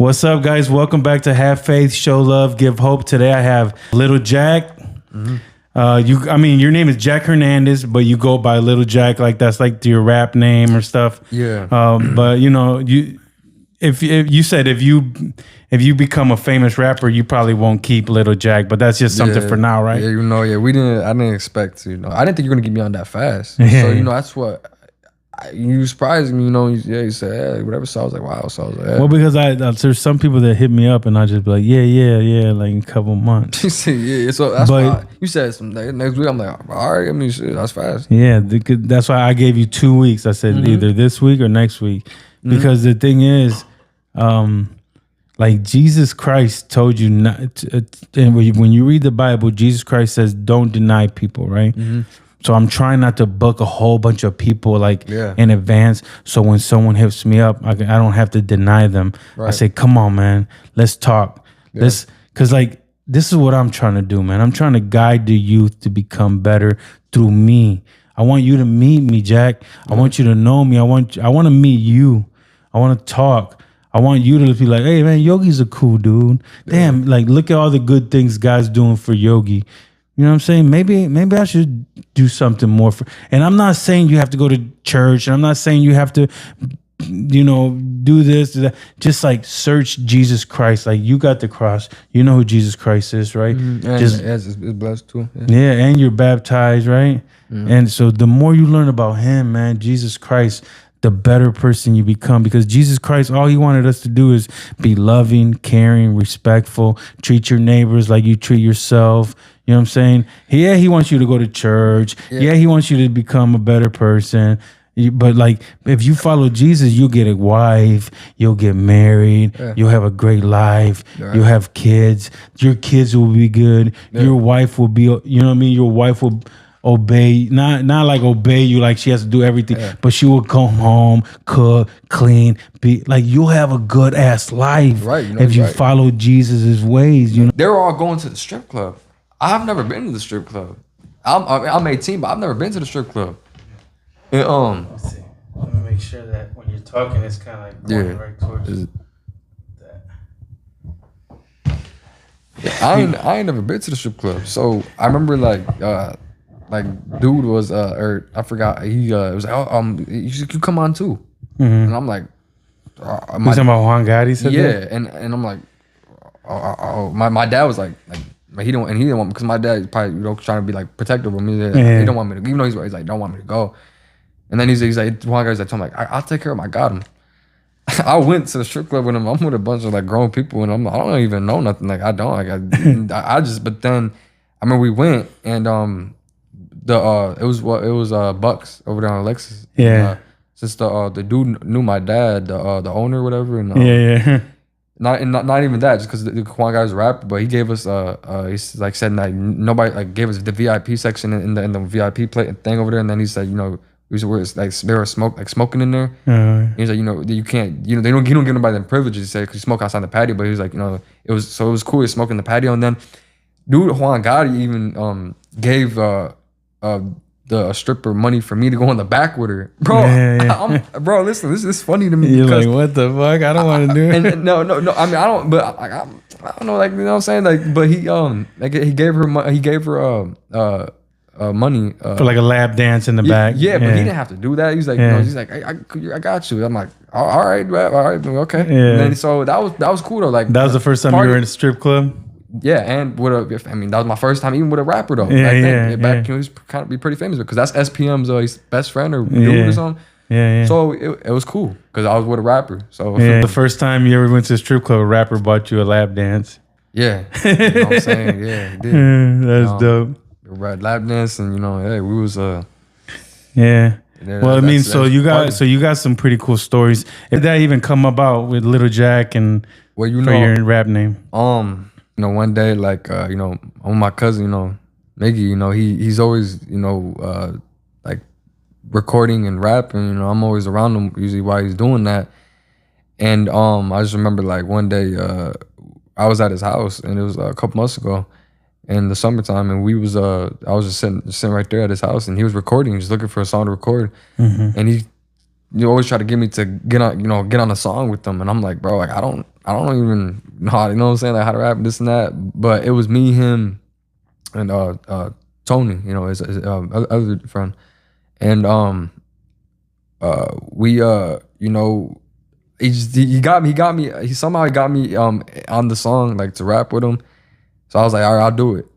What's up, guys? Welcome back to Have Faith, Show Love, Give Hope. Today I have Little Jack. Your name is Jack Hernandez, but you go by Little Jack, like that's like your rap name or stuff. Yeah. But you know, if you become a famous rapper, you probably won't keep Little Jack, but that's just something for now, right? Yeah, I didn't expect to, I didn't think you were gonna get me on that fast. Yeah. So, that's what you surprised me, you said, hey, whatever. So I was like, wow. So I was like, hey. Well, because there's some people that hit me up and I just be like, yeah, like in a couple months. You said, yeah, so that's why you said some next week. I'm like, all right, shit, that's fast. Yeah, that's why I gave you 2 weeks. I said either this week or next week, because the thing is, like Jesus Christ told you not to, and when you read the Bible, Jesus Christ says don't deny people, right? So I'm trying not to book a whole bunch of people in advance. So when someone hits me up, I don't have to deny them. Right. I say, come on, man, let's talk. Yeah. Because this is what I'm trying to do, man. I'm trying to guide the youth to become better through me. I want you to meet me, Jack. I want you to know me. I want to meet you. I want to talk. I want you to be like, hey, man, Yogi's a cool dude. Damn, look at all the good things God's doing for Yogi. You know what I'm saying? Maybe I should do something more for. And I'm not saying you have to go to church. And I'm not saying you have to, do this, do that. Just search Jesus Christ. You got the cross. You know who Jesus Christ is, right? And it's blessed too. Yeah, and you're baptized, right? And so the more you learn about him, man, Jesus Christ, the better person you become, because Jesus Christ, all he wanted us to do is be loving, caring, respectful, treat your neighbors like you treat yourself. You know what I'm saying? Yeah, he wants you to go to church. Yeah, he wants you to become a better person. But if you follow Jesus, you'll get a wife, you'll get married, you'll have a great life, you'll have kids, your kids will be good, your wife will be, your wife will obey, not obey you like she has to do everything, but she will come home, cook, clean, you'll have a good ass life, right? If you follow Jesus' ways. They were all going to the strip club. I've never been to the strip club. I'm 18, but I've never been to the strip club. And, let's see. Let me make sure that when you're talking, it's kind of going right towards that. I ain't never been to the strip club, so I remember dude was or I forgot, he was like, you come on too, and I'm like, you talking about Juan Gotti said that? and I'm like, my dad was like he didn't want me, because my dad probably trying to be protective of me. He don't want me to, even though he's like don't want me to go. And then he's like, one guy's told him I'll take care of him. I got him. I went to the strip club with him. I'm with a bunch of grown people, and I don't even know nothing. I just. But then I remember we went, and it was Bucks over there on Alexis. Yeah. Since the dude knew my dad, the owner or whatever, and Not even that, just because the Juan guy was a rapper, but he gave us he's said that nobody gave us the VIP section in the VIP plate thing over there, and then he said they were smoking in there. He's like you can't they don't give nobody the privileges, he said, because you smoke outside the patio, but he was like it was cool to smoke in the patio. And then dude Juan Gotti even gave the stripper money for me to go in the back with her, bro. Bro, listen, this is funny to me. You're like, what the fuck? I don't want to do it. And no. I mean, I don't. But I don't know. You know what I'm saying? But he gave her money for a lap dance in the back. Yeah, but he didn't have to do that. He's like, he's like, I got you. I'm like, all right, okay. Yeah. And then, so that was cool though. That was the first time you were in a strip club. Yeah, and that was my first time even with a rapper though. Back he was kind of be pretty famous, because that's SPM's his best friend or dude or something. Yeah. So it was cool because I was with a rapper. So the first time you ever went to a strip club, a rapper bought you a lap dance. Yeah, you know what I'm saying? Yeah, he did. That's dope. Lap dance, and hey, we was yeah. Well, I mean, so you got some pretty cool stories. Did that even come about with Little Jack and for your rap name? One day, on my cousin, Miggy, he's always, recording and rapping. I'm always around him usually while he's doing that. And I just remember one day I was at his house, and it was a couple months ago in the summertime, and I was just sitting right there at his house, and he was recording, just looking for a song to record. And he you always try to get me to get on a song with them, and I'm like, bro, like I don't even know how, you know what I'm saying, like how to rap this and that. But it was me, him, and Tony, you know, his other friend, and we you know, he got me he somehow got me on the song, like to rap with him. So I was like, all right, I'll do it.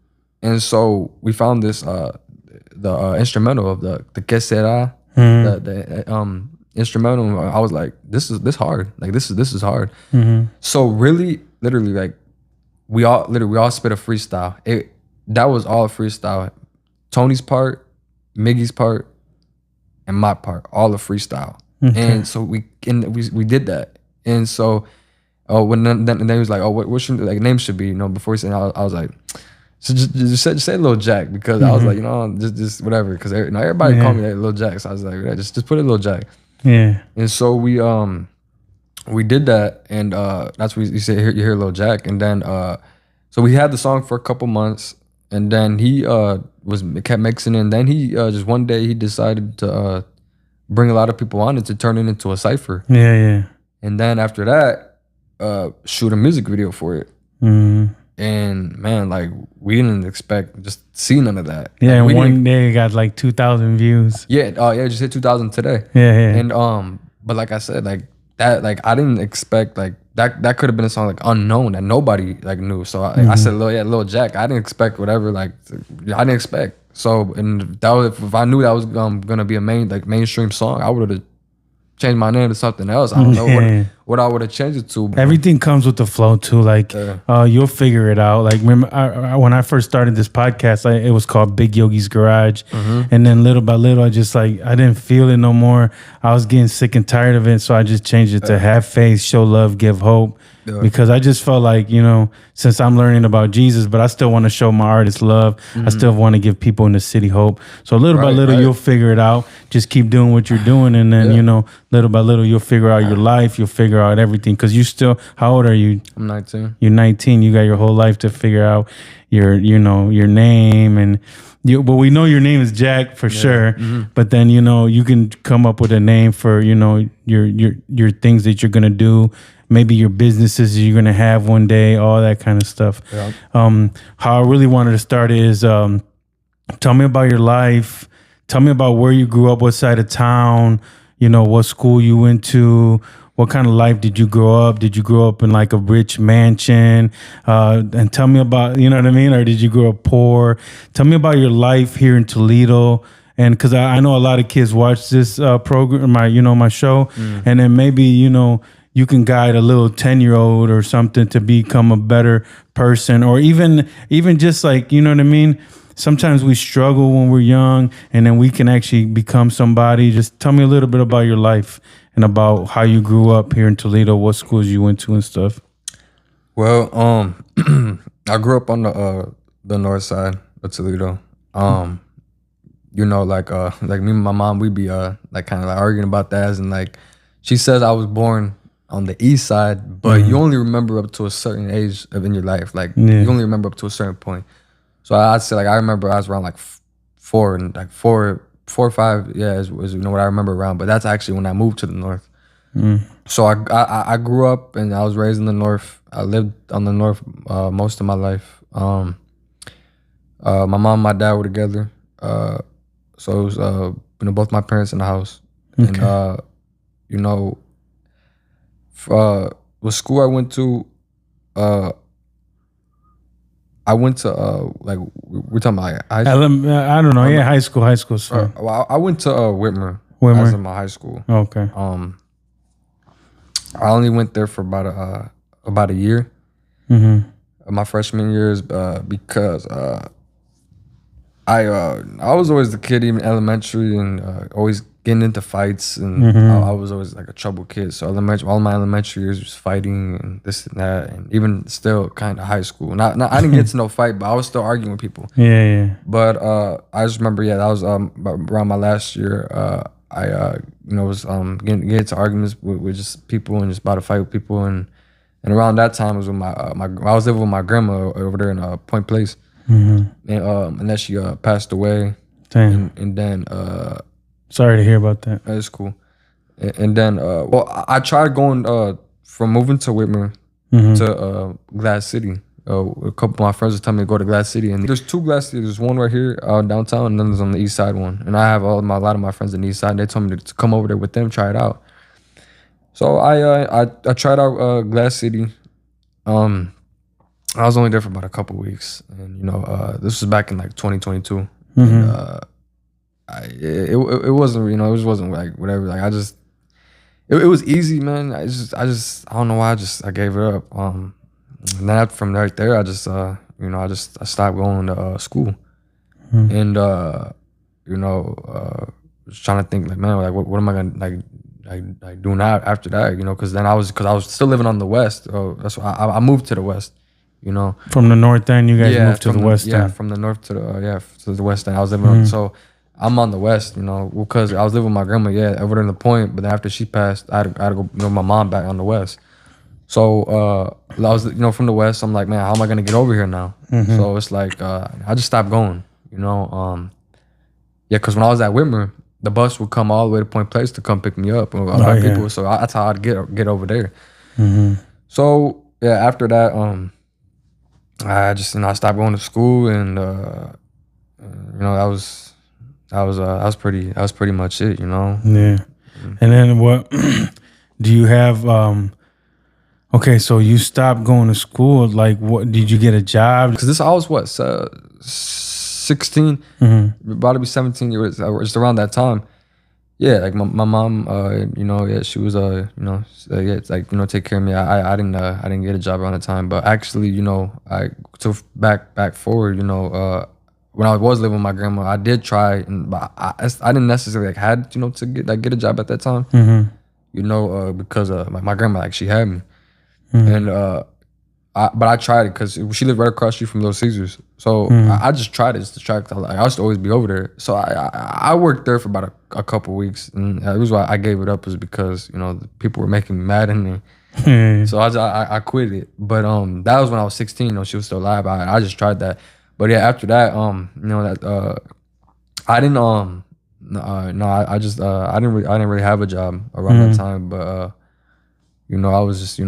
And so we found this the instrumental of the Que Sera, the instrumental. I was like, this is hard. Like this is hard. So really, literally, like we all spit a freestyle. That was all freestyle. Tony's part, Miggy's part, and my part, all the freestyle. And so we did that. And so when then he was like, oh, what should like name should be, you know, before he said, I was like, so just say Lil Jack, because I was like, you know, just whatever, because everybody called me like Lil Jack, so I was like, yeah, just put it Lil Jack. Yeah. And so we did that, and that's what you say. You hear Lil Jack, and then so we had the song for a couple months, and then he kept mixing it, and then he just one day he decided to bring a lot of people on it to turn it into a cipher. Yeah. And then after that, shoot a music video for it. And man, like we didn't expect just see none of that. Yeah, and one day it got like 2,000 views. Yeah, just hit 2,000 today. Yeah. And but like I said, like that, like I didn't expect like that could have been a song like unknown that nobody like knew. So I said, Lil Jack. I didn't expect whatever. Like I didn't expect. So and that was, if I knew that was gonna be a mainstream song, I would have changed my name to something else. I don't know what I would have changed it to. Everything comes with the flow too. Like you'll figure it out. Like remember when I first started this podcast, it was called Big Yogi's Garage, and then little by little, I didn't feel it no more. I was getting sick and tired of it, so I just changed it to Have Faith, Show Love, Give Hope. Because I just felt like, you know, since I'm learning about Jesus, but I still want to show my artists love. I still want to give people in the city hope. So little by little, you'll figure it out. Just keep doing what you're doing. And then, you know, little by little, you'll figure out your life. You'll figure out everything. Because you still, how old are you? I'm 19. You're 19. You got your whole life to figure out your name. And but we know your name is Jack for sure. But then, you know, you can come up with a name for, you know, your things that you're going to do. Maybe your businesses you're going to have one day, all that kind of stuff. Yeah. How I really wanted to start is tell me about your life. Tell me about where you grew up, what side of town, you know, what school you went to, what kind of life did you grow up? Did you grow up in like a rich mansion? And tell me about, you know what I mean? Or did you grow up poor? Tell me about your life here in Toledo. And because I know a lot of kids watch this program, my show, and then maybe, you know, you can guide a little 10-year-old or something to become a better person, or even just like, you know what I mean? Sometimes we struggle when we're young, and then we can actually become somebody. Just tell me a little bit about your life and about how you grew up here in Toledo, what schools you went to and stuff. Well, I grew up on the north side of Toledo. You know, like me and my mom, we'd be like kind of like arguing about that, and like she says I was born on the east side, but you only remember up to a certain age in your life. Like you only remember up to a certain point. So I'd say like I remember I was around like four or five. Yeah, is you know what I remember around. But that's actually when I moved to the north. So I grew up and I was raised in the north. I lived on the north most of my life. My mom and my dad were together. So it was you know, both my parents in the house. Okay. And you know, the school I went to, like we're talking about like high school. I don't know. Yeah, high school. Well, I went to Whitmer as in my high school. Okay. I only went there for about a year. My freshman year is because I was always the kid, even elementary, and always getting into fights, and I was always like a trouble kid. So all my elementary years was fighting and this and that, and even still kind of high school. Not I didn't get to no fight, but I was still arguing with people. Yeah. But I just remember, that was around my last year. I was getting into arguments with just people and just about to fight with people, and around that time was when I was living with my grandma over there in Point Place, and then she passed away. Damn. And then. Sorry to hear about that. That's cool. And then well, I tried going from moving to Whitmer to Glass City. A couple of my friends were telling me to go to Glass City, and there's 2 Glass Cities. There's one right here downtown, and then there's on the east side one. And I have a lot of my friends on the east side. And they told me to come over there with them, try it out. So I tried out Glass City. I was only there for about a couple weeks, and this was back in like 2022. And, it wasn't, it just wasn't like whatever. Like it was easy, man. I don't know why I gave it up. And then from right there, I stopped going to school, and was trying to think like, man, like what am I gonna like do now after that? Because then I was still living on the west. That's why I moved to the west. From the north end, you guys moved to the west end. Yeah, from the north to the west end. I was living on, so I'm on the west, because I was living with my grandma. Yeah, over in the point, but then after she passed, I had to go with my mom back on the west. So I was, from the west. I'm like, man, how am I gonna get over here now? So it's like I just stopped going. Because when I was at Whitmer, the bus would come all the way to Point Place to come pick me up. People, so that's how I'd get over there. So yeah, after that, I just I stopped going to school, and that was pretty much it. Yeah. And then what do you have? Okay, so you stopped going to school. Like, what did you get a job? Because I was 16, about to be 17 years, just around that time. Yeah, like my mom, she was it's like take care of me. I didn't get a job around the time, but actually, I to back forward, when I was living with my grandma, I did try, but I didn't necessarily had to get a job at that time, because my grandma, like, she had me. And but I tried it because she lived right across the street from Little Caesars. So I just tried it just to try. I used to always be over there. So I worked there for about a couple weeks, and the reason why I gave it up was because the people were making me mad in there. So I quit it. But that was when I was 16. She was still alive. I just tried that. But yeah, after that, I didn't I didn't really have a job around that time. But I was just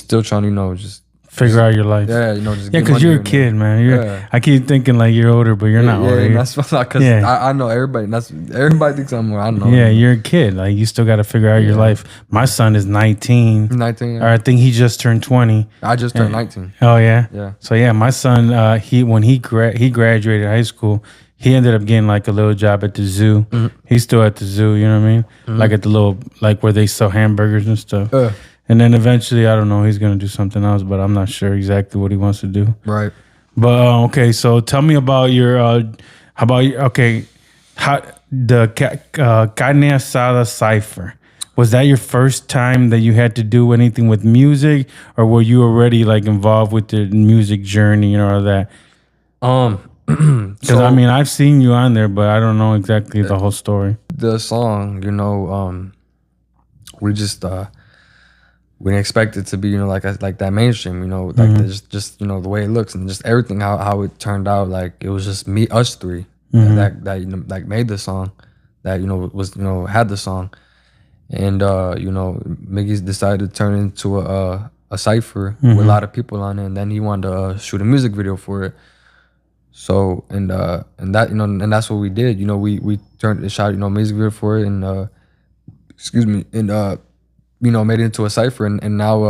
still trying to, just figure out your life. Yeah, just because you're a kid, man. I keep thinking like you're older, but you're not older. And that's because I know everybody. Everybody thinks I'm more. I know. Yeah, you're a kid. Like, you still got to figure out your life. My son is 19. 19. Or I think he just turned 20. I just turned 19. Oh yeah. Yeah. So yeah, my son, when he graduated high school, he ended up getting like a little job at the zoo. He's still at the zoo. You know what I mean? Like at the little, like where they sell hamburgers and stuff. And then eventually, I don't know, he's going to do something else, but I'm not sure exactly what he wants to do. Right. But, okay, so tell me about the Carne Asada Cypher. Was that your first time that you had to do anything with music, or were you already like involved with the music journey and all that? Because I've seen you on there, but I don't know exactly the whole story. The song, we just... we didn't expect it to be, like that mainstream, like just the way it looks and just everything, how it turned out. Like, it was just us three that like made the song, that was had the song, and Miggy decided to turn it into a cipher with a lot of people on it, and then he wanted to shoot a music video for it. So and that and that's what we did. We shot music video for it, and made it into a cipher, and now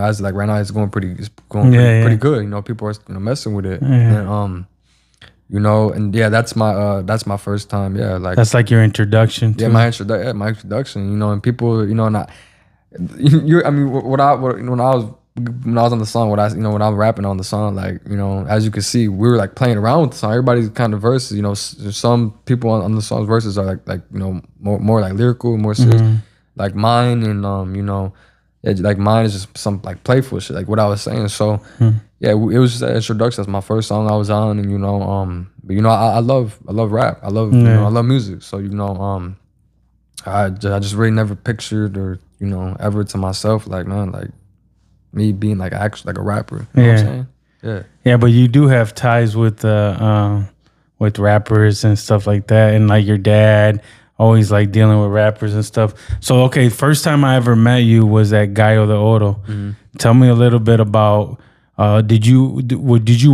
as like right now it's going pretty good. People are messing with it, and and yeah, that's my first time. Yeah, like that's like your introduction to my introduction. And people, when I was on the song, when I was rapping on the song, like, as you can see, we were like playing around with the song. Everybody's kind of verses, some people on the song's verses are like more like lyrical, more serious. Like mine, and like mine is just some like playful shit, like what I was saying. So yeah, it was just an introduction. That's my first song I was on, and but I love rap. I love I love music. So I just really never pictured or ever to myself like, man, like me being like actually like a rapper. You know what I'm saying? Yeah. Yeah, but you do have ties with rappers and stuff like that, and like your dad. always like dealing with rappers and stuff. So okay, first time I ever met you was at Gallo de Oro. Tell me a little bit about. Did you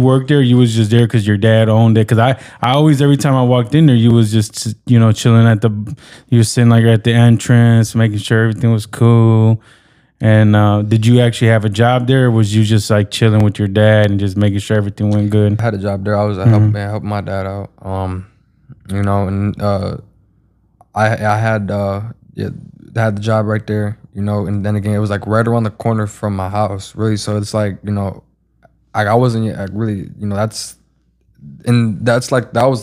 work there? You was just there because your dad owned it? Because I always, every time I walked in there, you was just, you know, chilling you were sitting like at the entrance, making sure everything was cool. And did you actually have a job there, or was you just like chilling with your dad and just making sure everything went good? I had a job there. I was helping my dad out. You know, and I had had the job right there. You know, and then again, it was like right around the corner from my house, really. So it's like, you know, I wasn't like really, you know, that was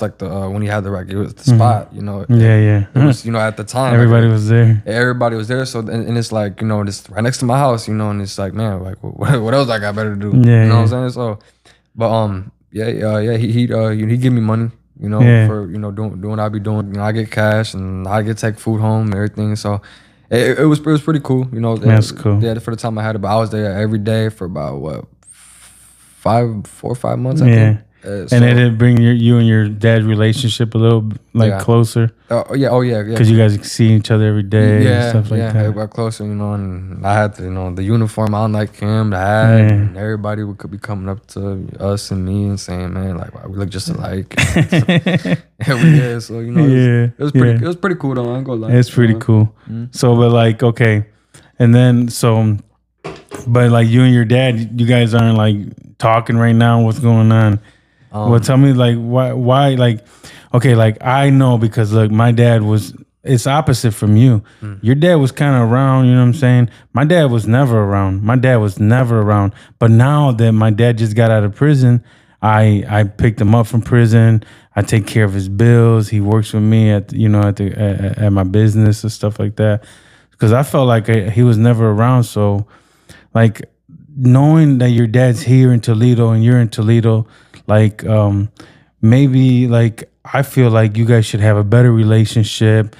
like the when he had the record, it was the spot, you know. Yeah. It was, you know, at the time everybody was there. Everybody was there. So and it's like, you know, it's right next to my house, you know, and it's like, man, like what else I got better to do? Yeah, you know what I'm saying? So, but he give me money, you know, for, you know, doing what I be doing. You know, I get cash and I get take food home and everything. So it was pretty cool, you know. That's cool. Yeah, for the time I had it, but I was there every day for about 4 or 5 months, I think. And it did bring you and your dad's relationship a little closer. Oh yeah. Because you guys see each other every day and stuff like that. Yeah, we got closer, you know. And I had to, you know, the uniform on like him, the hat, and everybody could be coming up to us and me and saying, man, like, wow, we look just alike. So you know, it was pretty cool though. I ain't gonna lie. It's pretty cool. So, but like, okay, and then so, but like you and your dad, you guys aren't like talking right now. What's going on? Well, tell me, like, why, like, okay, like, I know because, look, my dad it's opposite from you. Your dad was kind of around, you know what I'm saying? My dad was never around. But now that my dad just got out of prison, I picked him up from prison. I take care of his bills. He works with me at my business and stuff like that. Because I felt like he was never around. So, like, knowing that your dad's here in Toledo and you're in Toledo, like, maybe, like, I feel like you guys should have a better relationship.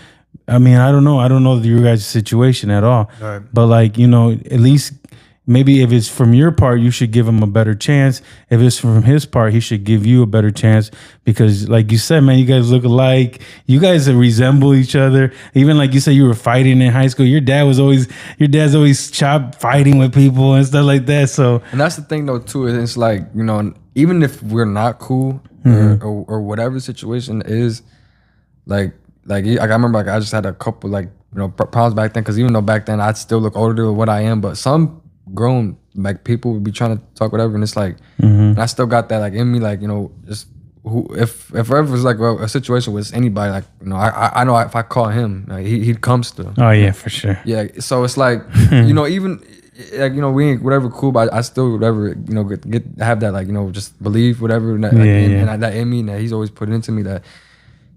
I mean, I don't know your guys' situation at all. Right. But, like, you know, at least maybe if it's from your part, you should give him a better chance. If it's from his part, he should give you a better chance. Because, like you said, man, you guys look alike. You guys resemble each other. Even like you said, you were fighting in high school. Your dad's always fighting with people and stuff like that. So, and that's the thing though too. It's like, you know, even if we're not cool or whatever the situation is, like I remember, like, I just had a couple, like, you know, problems back then. Because even though back then I'd still look older than what I am, but some grown, like, people would be trying to talk whatever, and it's like, and I still got that, like, in me, like, you know, just if ever was like a situation with anybody, like, you know, I know if I call him, like, he'd come still. Oh yeah, for sure. Yeah, so it's like, you know, even like, you know, we ain't whatever cool, but I still whatever, you know, have that, like, you know, just believe whatever, and that in me, and that he's always put into me, that,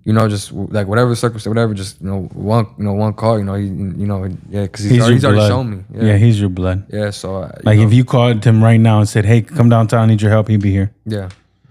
you know, just like whatever circumstance, whatever, just, you know, one call, you know, because he's already shown me. Yeah, he's your blood. Yeah, so like, if you called him right now and said, "Hey, come downtown, I need your help," he'd be here. Yeah.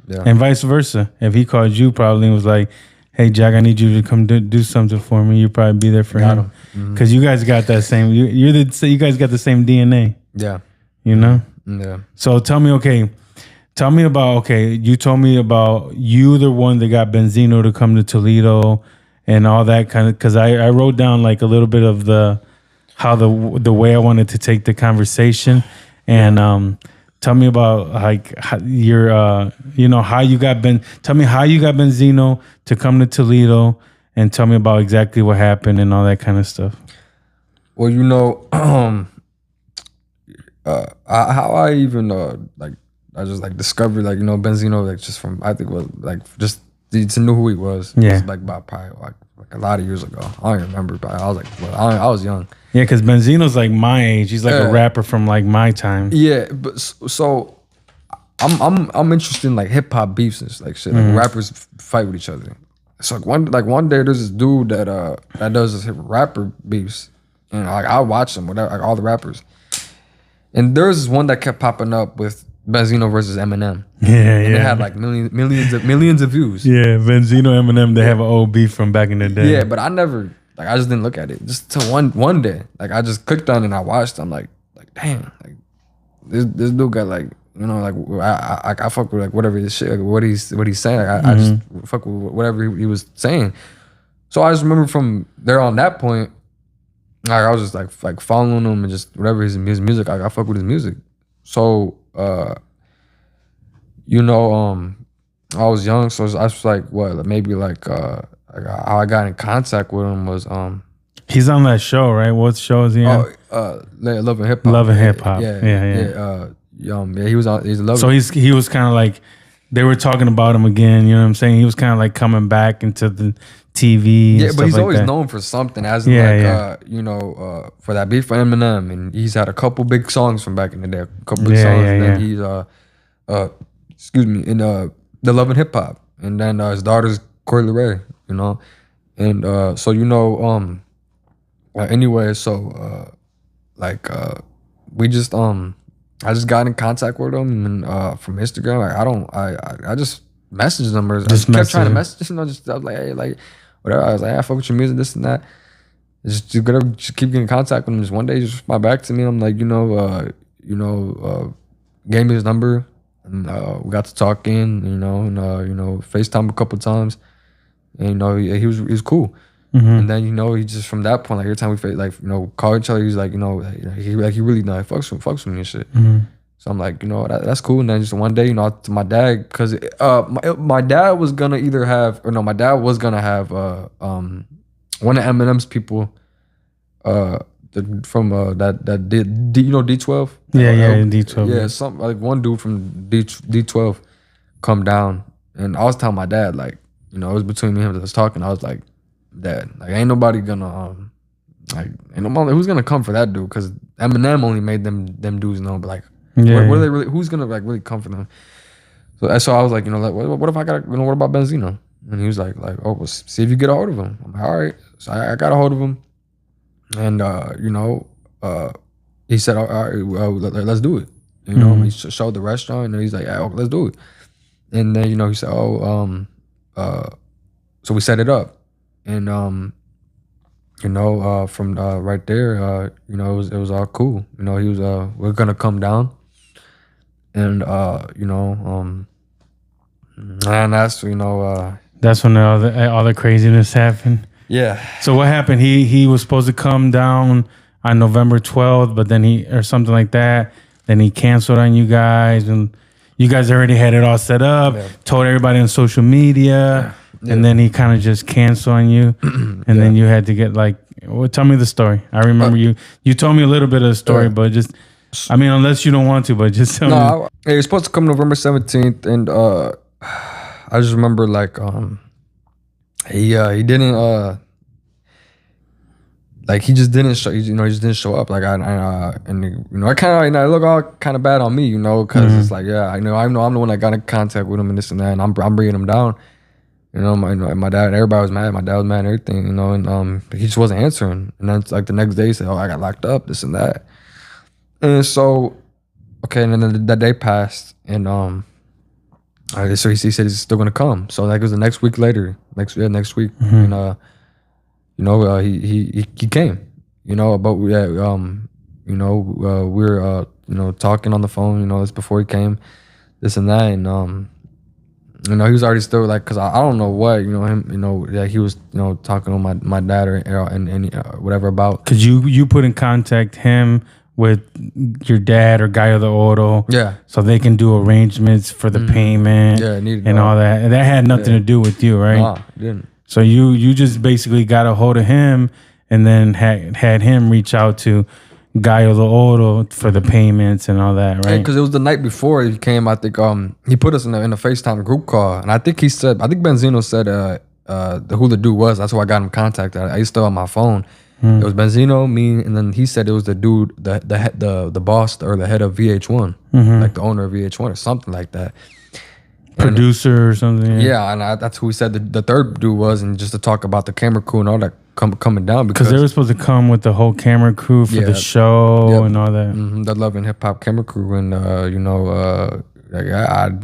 And vice versa. If he called you probably and was like, "Hey, Jack, I need you to come do something for me," you'd probably be there for him. Because you guys got that same. You guys got the same DNA. Yeah. You know. Yeah. So tell me about, you told me about you the one that got Benzino to come to Toledo and all that kind of, because I wrote down like a little bit of the way I wanted to take the conversation, and tell me about, like, how your you know, how you got tell me how you got Benzino to come to Toledo, and tell me about exactly what happened and all that kind of stuff. Well, you know, how I even like, I just, like, discovered, like, you know, Benzino, like, just from, I think, was like, just to know who he was. Yeah. It was, like, about probably like a lot of years ago. I don't even remember, but I was like, I was young. Yeah, because Benzino's like my age. He's like a rapper from like my time. Yeah, but so I'm interested in, like, hip hop beefs and, like, shit. Like, rappers fight with each other. So like one day there's this dude that does this rapper beefs, and, like, I watch them, whatever, like, all the rappers. And there's this one that kept popping up with Benzino versus Eminem. And it had like millions of views. Yeah, Benzino, Eminem, they have an old beef from back in the day. Yeah, but I never, like, I just didn't look at it. Just till one day, like, I just clicked on it and I watched. I'm like damn, like, this dude got, like, you know, like, I fuck with, like, whatever his shit, like, what he's saying. Like, I just fuck with whatever he was saying. So I just remember from there on that point, like I was just like following him and just whatever his music. I fuck with his music. So you know, I was young, so I was like, what, maybe like how I got in contact with him was he's on that show, right? What show is he on? Love and Hip Hop. Love and Hip Hop. Yeah. He was on. He's Love. So he was kind of like, they were talking about him again. You know what I'm saying? He was kind of like coming back into the TV. Yeah, but he's like always that. known for something, as in you know, for that beat for Eminem, and he's had a couple big songs from back in the day, a couple big songs. And then he's excuse me, in the Love and Hip Hop, and then his daughter's Corey Ray, you know, and so you know, anyway, so we just I just got in contact with him and from Instagram. Like I just messaged him, or I just kept trying to message him. I was like, hey, like whatever. I was like, hey, I fuck with your music, this and that. Just keep getting in contact with him. Just one day, just reply back to me. I'm like, gave me his number, and we got to talking, you know, and FaceTime a couple times, and you know, he was cool. Mm-hmm. And then you know, he just from that point, like every time we call each other, he's like, you know, he really fucks with me and shit. Mm-hmm. So I'm like, you know, that's cool. And then just one day, you know, to my dad, because my dad was gonna have one of Eminem's people, from that did you know D12? Yeah, D12. Yeah, some like one dude from D12 come down, and I was telling my dad, like, you know, it was between me and him that was talking. I was like, Dad, like ain't nobody gonna who's gonna come for that dude, because Eminem only made them dudes know, but like what are they really, who's gonna like really come for them? So I was like, you know, like what if I got, you know, what about Benzino? And he was like oh, well, see if you get a hold of him. I'm like, all right. So I got a hold of him, and you know, he said, all right, let's do it. You know, he showed the restaurant, and he's like, yeah, okay, let's do it. And then, you know, he said, so we set it up. And you know, from right there, you know, it was all cool. You know, he was we're gonna come down, and you know, and that's, you know, that's when all the craziness happened. Yeah. So what happened? He was supposed to come down on November 12th, but then or something like that. Then he canceled on you guys, and you guys already had it all set up. Yeah. Told everybody on social media. Yeah. And then he kind of just canceled on you, and then you had to get like, well, tell me the story. I remember you told me a little bit of the story, but just, I mean, unless you don't want to, but just tell me. He was supposed to come November 17th, and I just remember like he didn't like he just didn't show, you know, he just didn't show up. Like and you know, I look all kind of bad on me, you know, because it's like, yeah, I know I'm the one that got in contact with him and this and that, and I'm bringing him down. You know, my dad, everybody was mad. My dad was mad and everything, you know, and he just wasn't answering. And then like the next day he said, oh, I got locked up, this and that. And so, okay, and then that day passed, and so he said he's still gonna come. So like it was the next week later, next week, and you know, he came, you know, but we you know, we were you know, talking on the phone, you know, it's before he came, this and that, and you know, he was already still like, cause I don't know what, you know, him, you know, yeah, he was, you know, talking to my dad or and whatever about. Cause you put in contact him with your dad or Guy of the Auto, yeah, so they can do arrangements for the payment, and all that. And that had nothing to do with you, right? Nah, it didn't. So you just basically got a hold of him, and then had him reach out to Guy of the Auto for the payments and all that, right? Because it was the night before he came. I think he put us in a FaceTime group call, and I think Benzino said who the dude was. That's who I got him contacted. I used to on my phone. It was Benzino, me, and then he said it was the dude, the boss or the head of VH1, like the owner of VH1 or something like that. Producer or something. Yeah, and that's who he said the third dude was, and just to talk about the camera crew and all that coming down, because they were supposed to come with the whole camera crew for the show and all that. The Love and Hip Hop camera crew, and you know, like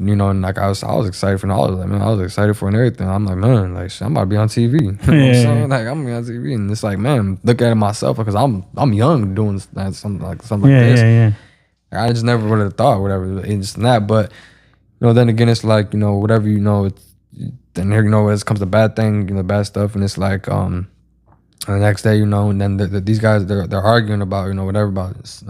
you know, and like I was excited for all of them. I was excited for and everything. I'm like, man, like I'm about to be on TV. You know what I'm saying? Like I'm gonna be on TV, and it's like, man, look at it myself, because I'm young doing something like this. Yeah. I just never would have thought whatever, and just that, but. You know, then again, it's like, you know, whatever, you know, it's, then here, it comes the bad thing, bad stuff, and it's like, the next day, and then these guys, they're arguing about, whatever about this.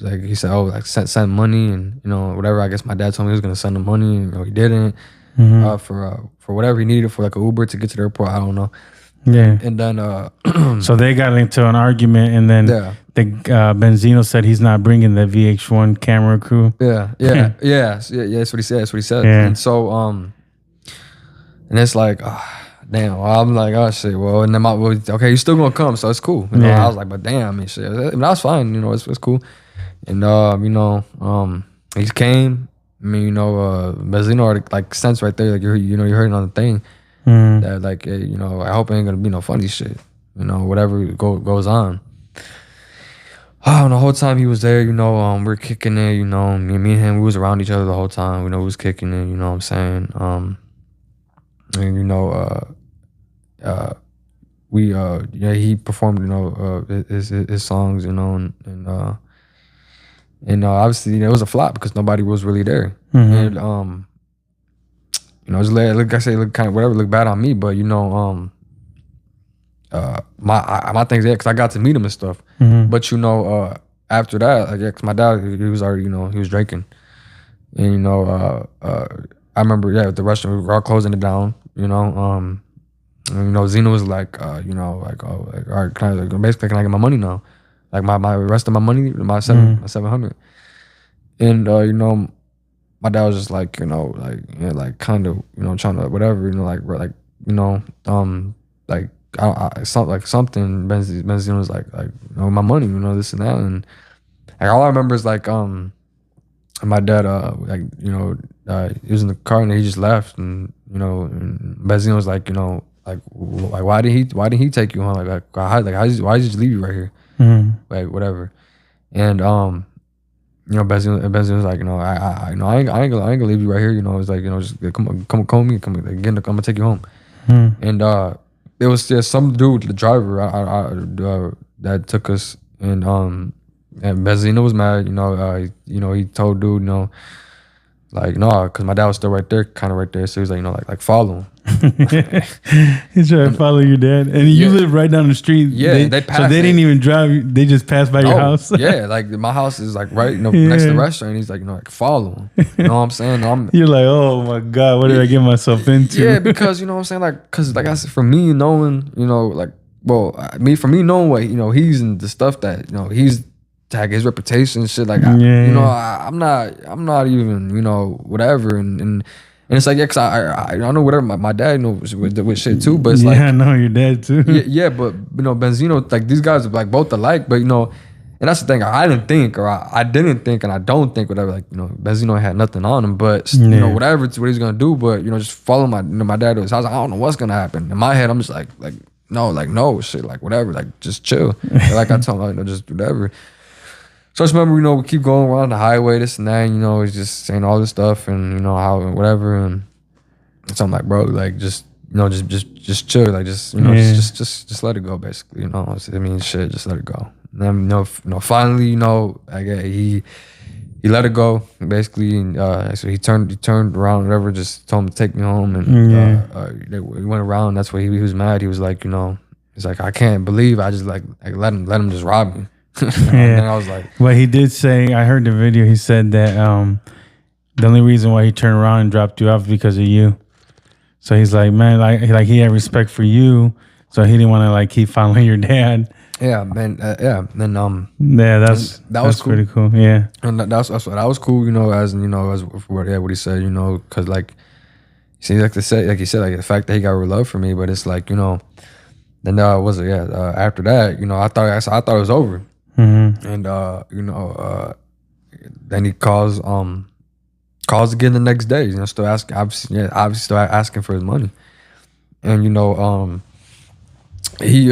Like he said, oh, like send money and whatever. I guess my dad told me he was gonna send him money, and he didn't. For whatever he needed for like an Uber to get to the airport. I don't know. Yeah. And then so they got into an argument, and then Benzino said he's not bringing the VH1 camera crew. Yeah. That's what he said. Yeah. And so and it's like, damn. Well, I'm like, oh shit. Well, and then okay, you're still gonna come, so it's cool. I was like, but damn, I mean, shit. That's fine. It's cool. And he came. I mean, Benzino already like sense right there, like you're hearing on the thing that like, hey, I hope it ain't gonna be no funny shit. Whatever goes on. Oh, and the whole time he was there, we're kicking it. Me and him, we was around each other the whole time. We was kicking it. You know what I'm saying? And he performed, his songs, and obviously it was a flop because nobody was really there. And it's like I say, look kind of whatever, look bad on me, but my thing's because I got to meet him and stuff. But after that, like, cause my dad, he was already, he was drinking, and I remember, at the restaurant we were all closing it down, and, Zeno was like, all right, basically, can I get my money now? Like my rest of my money, my 700. And my dad was just like, kind of, trying to whatever, something. Benzino was like, my money, this and that, and like all I remember is like, my dad, he was in the car and he just left, and and Benzino was like, why did he take you home? Why did he just leave you right here? Like whatever, and Benzino was like, I ain't gonna leave you right here. It's like, just come with me, I'm gonna take you home. And it was just some dude, the driver, that took us, and Benzino was mad. He told dude, like, no, because my dad was still right there, kind of right there. So he was like, like follow him. He's trying to follow your dad, and you live right down the street. Yeah, they passed. So they didn't even drive; they just passed by your house. Yeah, like my house is like right, next to the restaurant. He's like, like follow him. You know what I'm saying? You're like, oh my god, what did I get myself into? Yeah, because you know what I'm saying, like, because like I said, for me knowing, for me knowing what he's in the stuff that he's tag his reputation and shit, like I'm not even whatever, and it's like, cause I know whatever my dad knows with shit too, but it's like, I know your dad too. Yeah, but Benzino, like these guys are like both alike, but and that's the thing, I didn't think, and I don't think whatever, like Benzino had nothing on him, but whatever, it's what he's gonna do, but just follow my dad to his house. I don't know what's gonna happen. In my head, I'm just like no shit, like whatever, like just chill. Like I told him, just whatever. So I just remember, we keep going around the highway, this and that, he's just saying all this stuff and, how, whatever. And so I'm like, bro, like, just chill. Like, just let it go, basically, I mean, shit, just let it go. And then, finally, he let it go, basically. And, so he turned around, whatever, just told him to take me home. And we went around. That's why he was mad. He was like, he's like, I can't believe I just, like let him just rob me. And I was like, well, he did say, I heard the video, he said that the only reason why he turned around and dropped you off is because of you. So he's like, man, like he had respect for you, so he didn't want to like keep following your dad. Yeah, man. Yeah, and that was cool. Pretty cool. Yeah, and that was cool. As what he said, because like, see, like he said, like the fact that he got real love for me, but it's like, then was it? Yeah, after that, I thought it was over. And then he calls again the next day, still asking, obviously still asking for his money. And he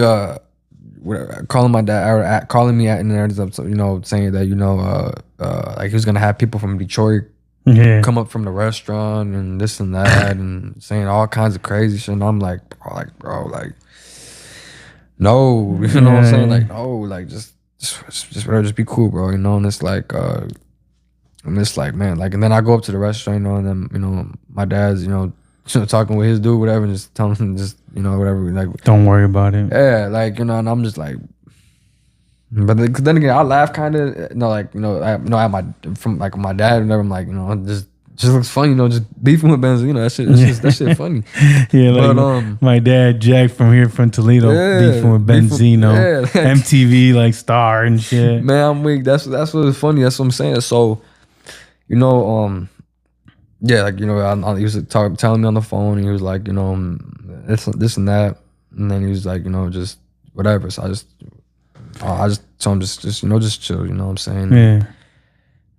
calling my dad, calling me at, and ends up saying that like he was gonna have people from Detroit come up from the restaurant and this and that, and saying all kinds of crazy shit. And I'm like, bro, like no, what I'm saying, like no, like just be cool, bro, and it's like man, like, and then I go up to the restaurant, and then my dad's talking with his dude, whatever, and just telling him, just, you know, whatever, like, don't worry about it. Yeah, like, you know, and I'm just like, but then again, I laugh kind of, you know, like, you know, I have my dad, and whatever. I'm like, you know, just looks funny, you know, just beefing with Benzino, that shit funny. Yeah, like but, my dad Jack from Toledo, beefing with Benzino, like, MTV like star and shit. Man, I'm weak. That's what's funny. That's what I'm saying. So, you know, yeah, like, you know, he was telling me on the phone, and he was like, you know, this and that, and then he was like, you know, just whatever. So I just told him just you know, just chill. You know what I'm saying? Yeah.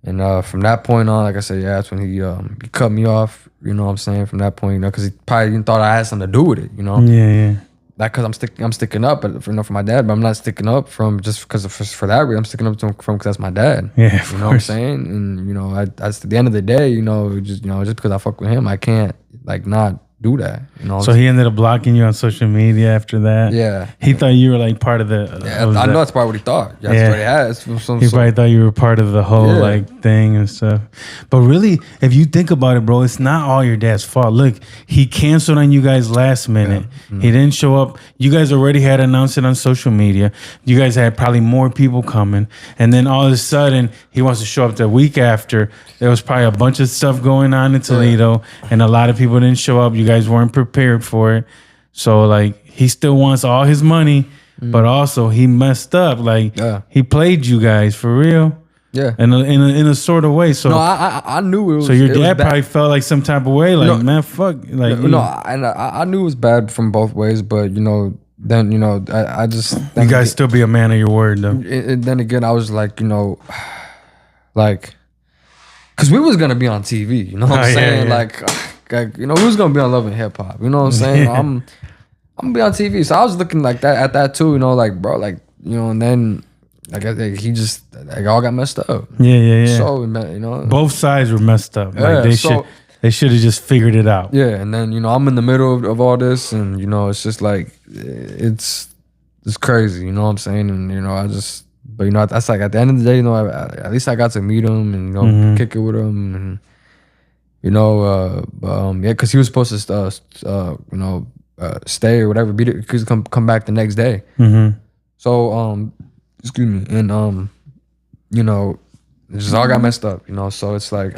And from that point on, like I said, yeah, that's when he cut me off. You know what I'm saying? From that point, you know, because he probably didn't thought I had something to do with it. You know? Yeah. Like, cause I'm sticking up, but for my dad, but I'm not sticking up from just because for that reason. I'm sticking up to him because that's my dad. Yeah, you know what I'm saying? And you know, that's at the end of the day, you know, just because I fuck with him, I can't like not do that. You know. So he ended up blocking you on social media after that. Yeah. He thought you were like part of the. I know that's probably what he thought. Yeah. That's what he had. He probably thought you were part of the whole like thing and stuff. But really, if you think about it, bro, it's not all your dad's fault. Look, he canceled on you guys last minute. Yeah. Mm-hmm. He didn't show up. You guys already had announced it on social media. You guys had probably more people coming, and then all of a sudden he wants to show up the week after. There was probably a bunch of stuff going on in Toledo, and a lot of people didn't show up. You guys weren't prepared for it. So like he still wants all his money, but also he messed up. Like he played you guys for real. Yeah. In a sort of way. So no, I knew it was. So your dad probably felt like some type of way, like, man, fuck. Like and I knew it was bad from both ways, but you know, then, you know, I just you guys still be a man of your word though. And then again, I was like, you know, like, cause we was gonna be on TV, you know what I'm saying? Yeah. Like, you know, we was gonna be on Love and Hip Hop, you know what I'm saying? I'm gonna be on TV, so I was looking like that at that too, you know, like, bro, like, you know, and then like he just like all got messed up. Yeah. So, you know, both sides were messed up. Like they should have just figured it out. Yeah, and then, you know, I'm in the middle of all this, and you know, it's just like it's crazy, you know what I'm saying? And you know, but you know, that's like at the end of the day, you know, at least I got to meet him and, you know, kick it with him, and you know, yeah, because he was supposed to you know, stay or whatever, because come back the next day. So excuse me, and you know, it just all got messed up, you know. So it's like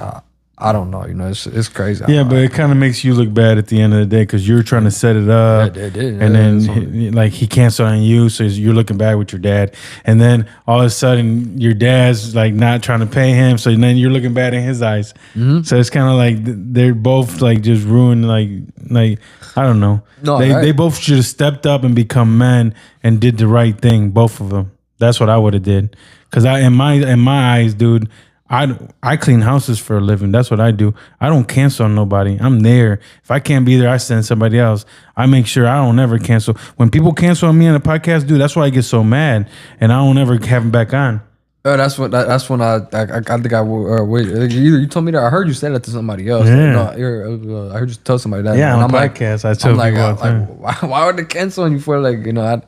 I don't know, you know, it's crazy. Yeah, but it kind of makes you look bad at the end of the day because you're trying to set it up. Yeah, it did. And then like he canceled on you, so you're looking bad with your dad. And then all of a sudden your dad's like not trying to pay him, so then you're looking bad in his eyes. So it's kind of like they're both like just ruined. Like I don't know. No, they both should have stepped up and become men and did the right thing. Both of them. That's what I would have did. Because in my eyes, dude. I clean houses for a living. That's what I do. I don't cancel on nobody. I'm there. If I can't be there, I send somebody else. I make sure I don't ever cancel. When people cancel on me on a podcast, dude, that's why I get so mad, and I don't ever have them back on. That's when I think I wait. You told me that. I heard you say that to somebody else. Yeah. No, I heard you tell somebody that. Yeah, on a podcast. I tell people all the time. Why would they cancel on you for, like, you know?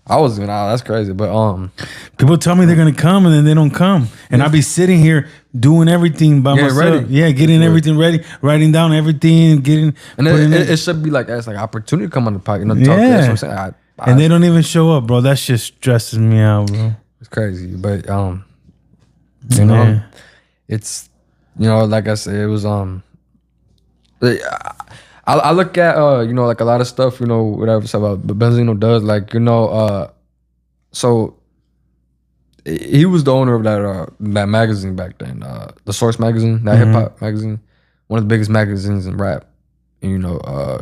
I was that's crazy, but people tell me they're gonna come and then they don't come, and I'll be sitting here doing everything by myself. Ready. Yeah, getting everything ready, writing down everything, and it should be like that's like opportunity to come on the podcast. You know, talk. That's what I'm saying. And they don't even show up, bro. That shit stresses me out, bro. It's crazy, but you know, it's, you know, like I said, it was I look at you know, like a lot of stuff, you know, whatever stuff Benzino does, like, you know, so he was the owner of that magazine back then, the Source magazine, that hip hop magazine, one of the biggest magazines in rap, and, you know,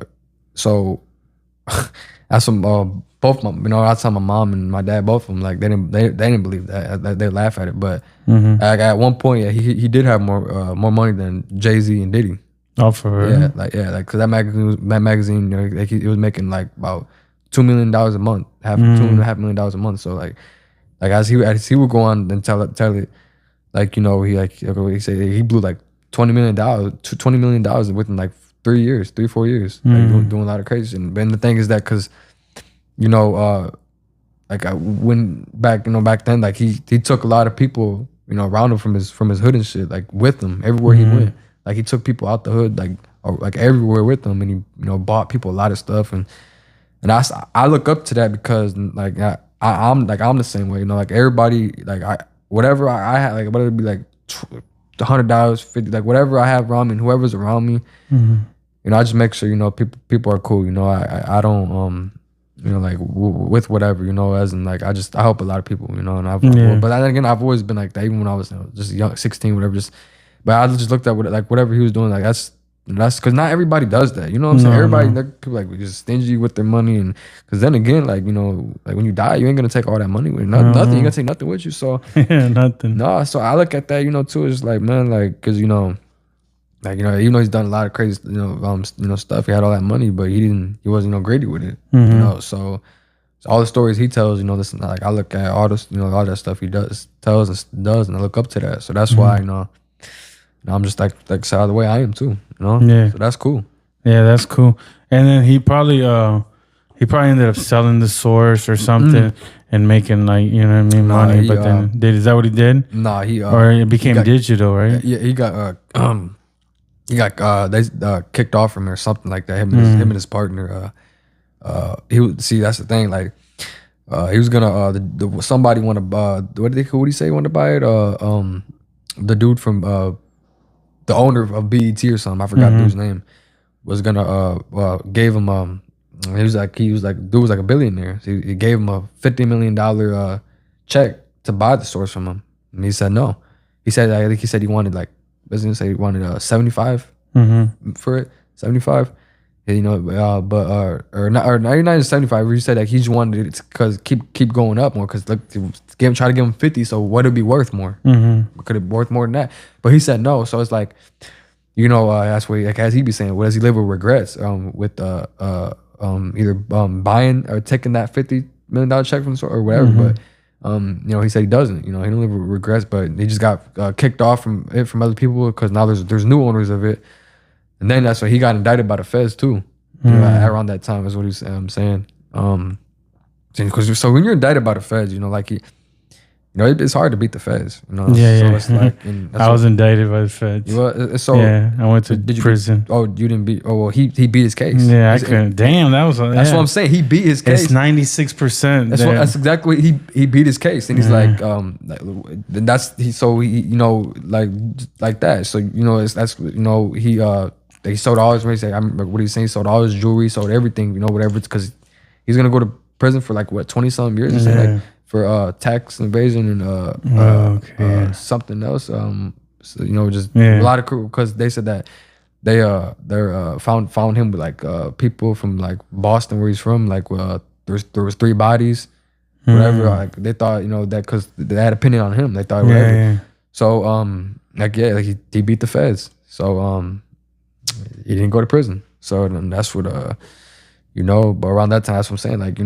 so that's some both my, you know, I tell my mom and my dad, both of them, like they didn't believe that, they laugh at it, but like at one point, yeah, he did have more money than Jay-Z and Diddy. Oh, for real? Yeah, like cause that magazine, you know, like it was making like about $2 million a month, $2.5 million a month. So like as he would go on and tell it, like, you know, he said he blew like $20 million within like 3 years, 4 years, like doing a lot of crazy shit. And the thing is that because, you know, like back then, like he took a lot of people, you know, around him from his hood and shit, like with him everywhere he went. Like he took people out the hood, like like everywhere with him, and he bought people a lot of stuff, and I look up to that because like I'm the same way, like everybody, like whatever I have, like whether it be like $100, 50, like whatever I have around me, and whoever's around me, I just make sure people are cool. I don't like with whatever, as in like I help a lot of people, and but then again I've always been like that, even when I was just young, 16, whatever. But I just looked at like whatever he was doing, like that's because not everybody does that. You know what I'm saying? Everybody, people like just stingy with their money, and because then again, like like when you die, you ain't gonna take all that money with nothing. You ain't gonna take nothing with you. So nothing. No, so I look at that, too. It's like, man, like because like even though he's done a lot of crazy stuff, he had all that money, but he wasn't greedy with it. So all the stories he tells, listen, like I look at all this, all that stuff he tells, and I look up to that. So that's why I'm just like the way I am too, Yeah. So that's cool. Yeah, that's cool. And then he probably ended up selling the source or something and making like money. But then is that what he did? Nah, or it became digital, right? Yeah, he got they kicked off from or something like that. Him and his partner. That's the thing. Like he was gonna somebody want to what did he say? Want to buy it? The dude from the owner of BET or something, I forgot the dude's name, was gonna gave him he was like dude was like a billionaire. So he gave him a $50 million check to buy the source from him, and he said no. He said I think he said he wanted like business say he wanted 75 for it, 75. But not even 75. He said like he just wanted it because keep going up more because look, try to give him 50. So what would be worth more? Could it be worth more than that? But he said no. So it's like, that's what like as he be saying. What does he live with regrets? With either buying or taking that $50 million check from the store or whatever. But he said he doesn't. He don't live with regrets. But he just got kicked off from other people because now there's new owners of it. And then that's when he got indicted by the feds too. Around that time is what he's saying. Because so when you're indicted by the feds, like it's hard to beat the feds. So it's like I was indicted by the feds. I went to prison. You didn't beat? Oh well, he beat his case. Yeah, I couldn't. Damn, that's what I'm saying. He beat his case. It's 96%. That's exactly he beat his case, and he's like like that. So he sold all his race. Like, I remember what he's saying. He sold all his jewelry, sold everything. Whatever. It's because he's gonna go to prison for like what 20-something years. Like for tax evasion and something else. Just a lot of because they said that they found him with like people from like Boston where he's from. Like there was 3 bodies, whatever. Like they thought that because they had opinion on him. They thought whatever. Yeah. So he beat the feds. So he didn't go to prison. So that's what but around that time, that's what I'm saying. Like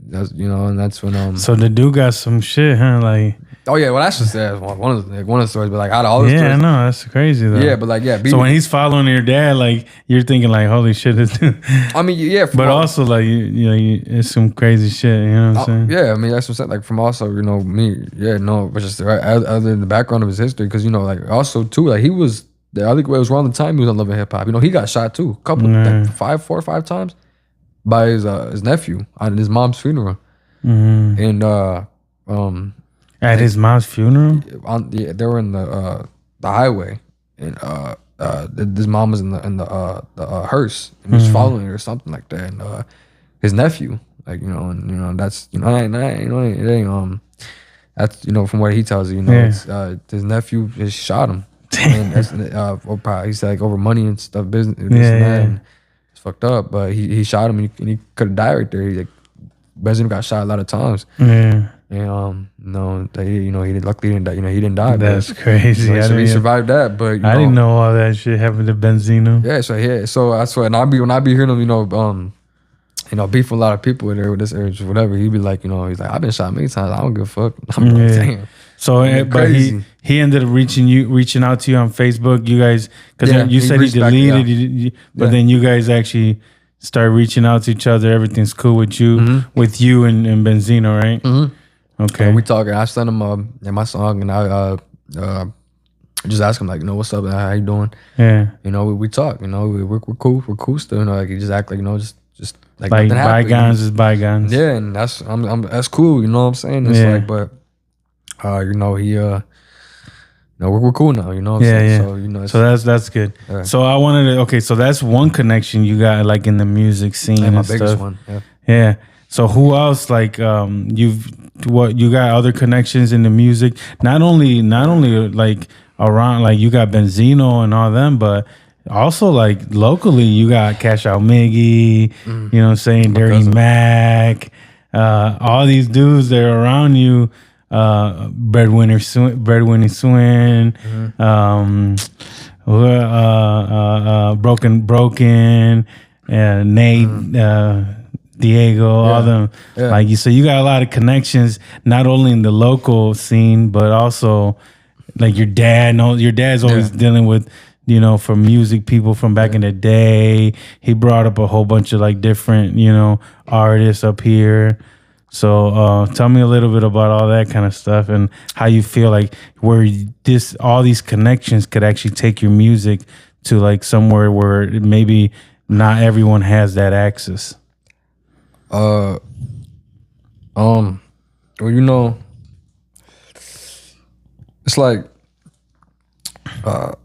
that's and that's when So the dude got some shit, huh? Like oh yeah, well that's just one of the stories. But like out of all the stories, yeah, no, that's crazy though. Yeah, but like so when he's following your dad, like you're thinking like holy shit, this dude. I mean yeah, but also like it's some crazy shit. You know what I'm saying? Yeah, I mean that's what I'm saying. Like from also me, but just other than the background of his history, because like also too like he was. I think it was around the time he was on Love and Hip Hop. He got shot too, a couple, like 4 or 5 times by his nephew at his mom's funeral. And at his mom's funeral, they were in the highway, and his mom was in the hearse, and he was following her or something like that. And his nephew, like that's it ain't that's from what he tells you, it's, his nephew just shot him. And that's he said like over money and stuff, business, and that, and it's fucked up. But he shot him, and he could have died right there. He Benzino got shot a lot of times. Yeah, and he didn't. Luckily, he didn't die. He didn't die. That's crazy. So he survived that. But I didn't know all that shit happened to Benzino. Yeah, so that's what. And when I be hearing him, beef with a lot of people in there with this age, whatever. He'd be like, he's like, I've been shot many times. I don't give a fuck. I'm like, damn. So, but he ended up reaching out to you on Facebook. You guys, because you said he deleted, but then you guys actually start reaching out to each other. Everything's cool with you, and Benzino, right? Okay. And we talking. I sent him my song, and just ask him like, what's up? How you doing? Yeah. We talk. We're cool. We're cool still. Like you just act like just like Like nothing happened. bygones is bygones. Yeah, and that's cool. You know what I'm saying? It's like, but we're cool now. You know what I'm saying? Yeah. So that's good. Yeah. So I wanted to. Okay, so that's one connection you got like in the music scene my and biggest stuff. one. Yeah. Yeah. So who else like you got other connections in the music? Not only like around like you got Benzino and all them, but also like locally you got Cash Out Miggy, you know what I'm saying, Dirty Mac, all these dudes that are around you, Breadwinner Swin, Broken, Nate, Diego, all them, like you. So you got a lot of connections, not only in the local scene, but also like your dad. Your dad's always dealing with, for music people from back in the day. He brought up a whole bunch of like different, artists up here. So tell me a little bit about all that kind of stuff and how you feel like where all these connections could actually take your music to like somewhere where maybe not everyone has that access. Well, it's like, like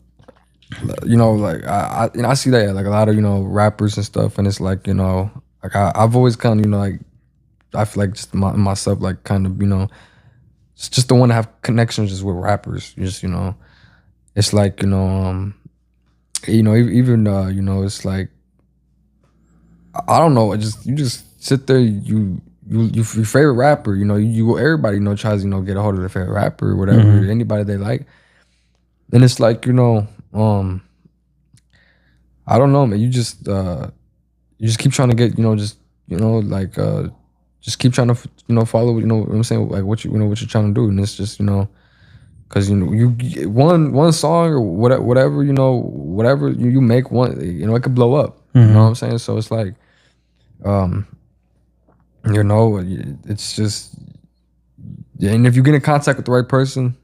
I see that like a lot of rappers and stuff, and it's like like I've always kind of like I feel like just myself like kind of just the one to have connections just with rappers, just it's like even it's like I don't know, you just sit there, your favorite rapper, everybody tries get a hold of their favorite rapper or whatever, anybody they like, and it's like I don't know, man, you just keep trying to get just keep trying to follow what I'm saying, like what you're trying to do, and it's just because you one song or whatever you make one, it could blow up. You know what I'm saying? So it's like it's just, and if you get in contact with the right person,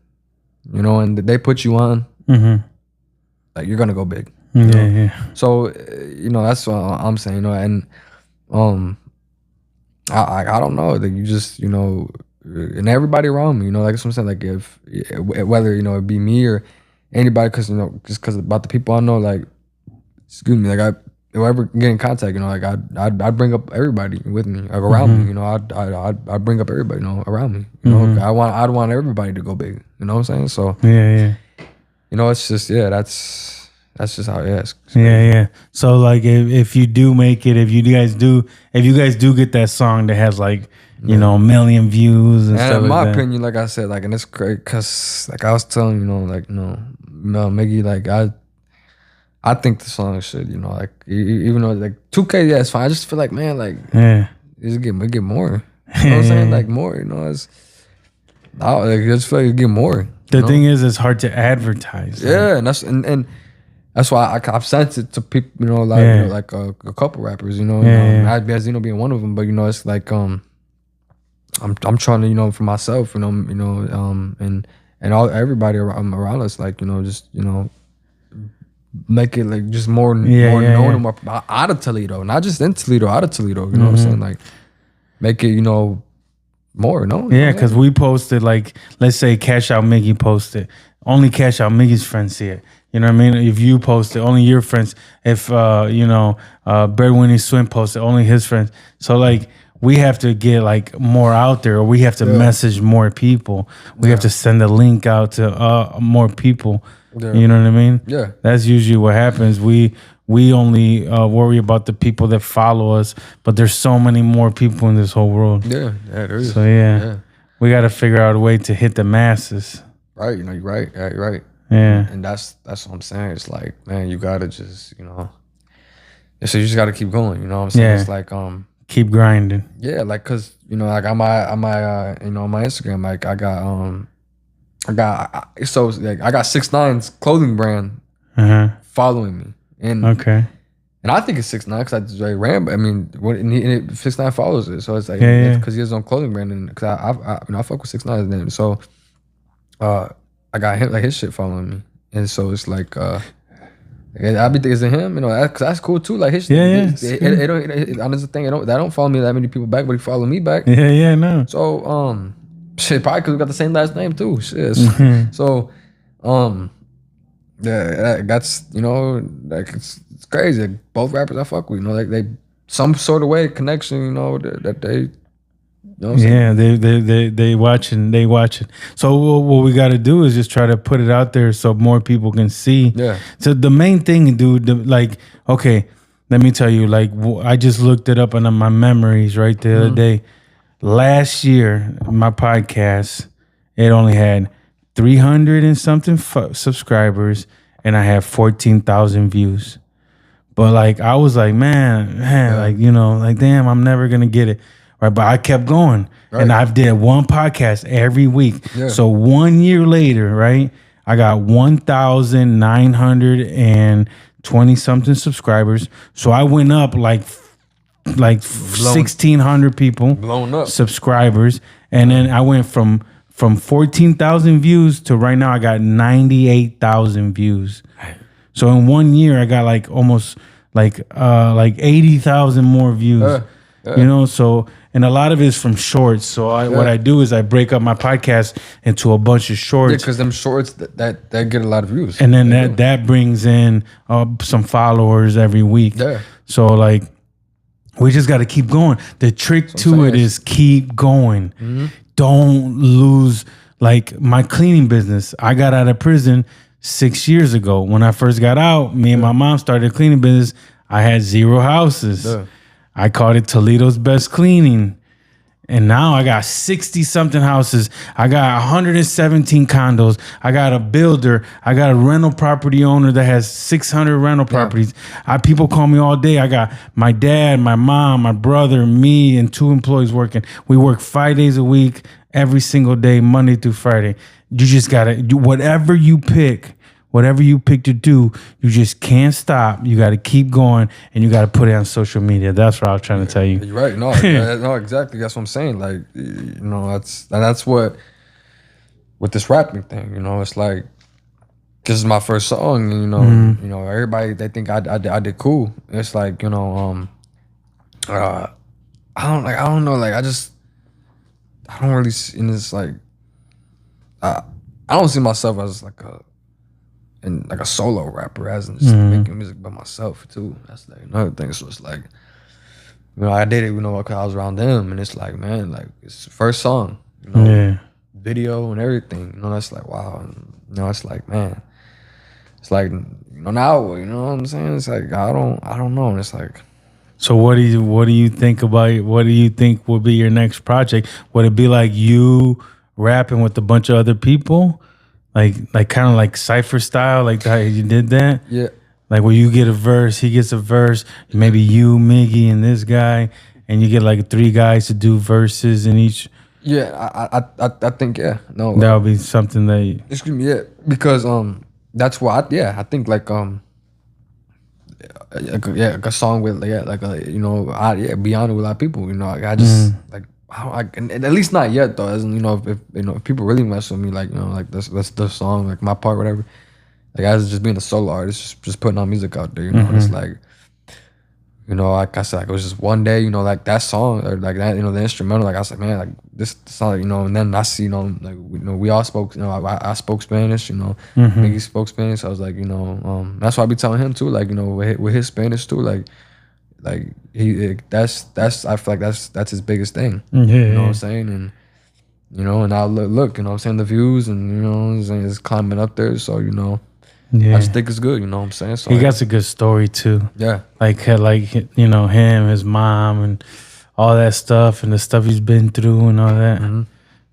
and they put you on, like you're gonna go big. Yeah. So that's what I'm saying. And I don't know, that you just and everybody around me, like that's what I'm saying. Like if whether it be me or anybody, because just because about the people I know, like excuse me, like whoever get in contact, like I'd bring up everybody with me, like around me, I'd bring up everybody, around me, I'd want everybody to go big, you know what I'm saying? So yeah. It's just that's just how it is. Yeah. So like if you do make it, if you guys do get that song that has like a million views and stuff in my like that. opinion, like I said, like, and it's great because like I was telling Miggy, like I think the song should, like even though like 2K, yeah, it's fine. I just feel like, man, like it get more. You know what I'm saying? Like more, it's I just feel like it get more. The thing is, it's hard to advertise. Yeah, and that's why I've sent it to people, like a couple rappers, Benzino being one of them. But it's like I'm trying to for myself, and all everybody around us, like just make it like just more known and more out of Toledo, not just in Toledo, out of Toledo. You know what I'm saying? Like make it more. Because we posted, like, let's say Cash Out Miggy posted, only Cash Out Miggy's friends see it. You know what I mean? If you post it, only your friends. If Breadwinner Swin posted, only his friends. So like we have to get like more out there, or we have to message more people. We have to send a link out to more people. Yeah. You know what I mean? Yeah. That's usually what happens. We only worry about the people that follow us, but there's so many more people in this whole world. Yeah, there is. So we got to figure out a way to hit the masses. Right, you're right. Yeah, you're right. Yeah, and that's what I'm saying. It's like, man, you gotta just, so you just gotta keep going. You know what I'm saying? Yeah. It's like, keep grinding. Yeah, like, cause like on my Instagram, like I got 6ix9ine's clothing brand following me, and I think it's 6ix9ine because I just like ran. I mean, 6ix9ine follows it, so it's like because he has his own clothing brand, and because I fuck with 6ix9ine, and so I got him, like his shit following me, And so it's like I be thinking, is it him? You know, cause that's cool too. Like his, honestly, thing, they don't follow me that many people back, but he follow me back. Yeah, no. So shit, probably cause we got the same last name too. Shit. So yeah, that's like it's crazy. Like, both rappers I fuck with, like they some sort of way connection, that they. You know what I'm saying? They watching. So what we got to do is just try to put it out there so more people can see. Yeah. So the main thing, dude, okay, let me tell you, like I just looked it up on my memories right the other day. Last year, my podcast, it only had 300 and something subscribers, and I had 14,000 views. But like I was like, man, like like damn, I'm never gonna get it. Right, but I kept going, and I've did one podcast every week. Yeah. So 1 year later, right, I got 1,920 something subscribers. So I went up like 1,600 people, blown up subscribers, and then I went from 14,000 views to right now I got 98,000 views. So in 1 year I got like almost like 80,000 more views. So. And a lot of it is from shorts. So what I do is I break up my podcast into a bunch of shorts. Yeah, because them shorts that get a lot of views. And then that brings in some followers every week. Yeah. So like we just got to keep going. The trick to it is keep going. Mm-hmm. Don't lose. Like my cleaning business, I got out of prison 6 years ago. When I first got out, me and my mom started a cleaning business. I had 0 houses. Yeah. I called it Toledo's Best Cleaning. And now I got 60 something houses. I got 117 condos. I got a builder. I got a rental property owner that has 600 rental properties. People call me all day. I got my dad, my mom, my brother, me, and 2 employees working. We work 5 days a week, every single day, Monday through Friday. You just got to do whatever you pick. Whatever you pick to do, you just can't stop. You got to keep going, and you got to put it on social media. That's what I was trying to tell you. You're right. No, no, exactly. That's what I'm saying. Like, that's what with this rapping thing. It's like this is my first song. And, everybody they think I did cool. It's like I don't know. Like I don't really see in this like I don't see myself as like a solo rapper, as in just making music by myself too. That's like another thing. So it's like, I did it, because I was around them, and it's like, man, like it's the first song, video and everything. That's like wow. And, it's like, man, it's like now, you know what I'm saying? It's like I don't know. And it's like, so what do you think about? What do you think will be your next project? Would it be like you rapping with a bunch of other people? Like kind of like cypher style, like how you did that? Yeah. Like where you get a verse, he gets a verse, maybe you, Miggy, and this guy, and you get like 3 guys to do verses in each. Yeah, I think no. That would be something that. Excuse me, because that's why I think like a song with beyond with a lot of people. I just like. And at least not yet though. As in, if people really mess with me, like that's the song, like my part, whatever. Like as just being a solo artist, just putting on music out there. It's like, like I said, like it was just one day, like that song or like that, the instrumental. Like I was like, man, like this song, and then I see, we all spoke. I spoke Spanish. Miggy spoke Spanish. So I was like, that's why I be telling him too, like with his Spanish too, like that's I feel like that's his biggest thing. What I'm saying? And and now look, I'm saying the views and it's climbing up there. So I just think it's good. What I'm saying? So he got a good story too. Yeah, like him, his mom, and all that stuff, and the stuff he's been through and all that. Mm-hmm.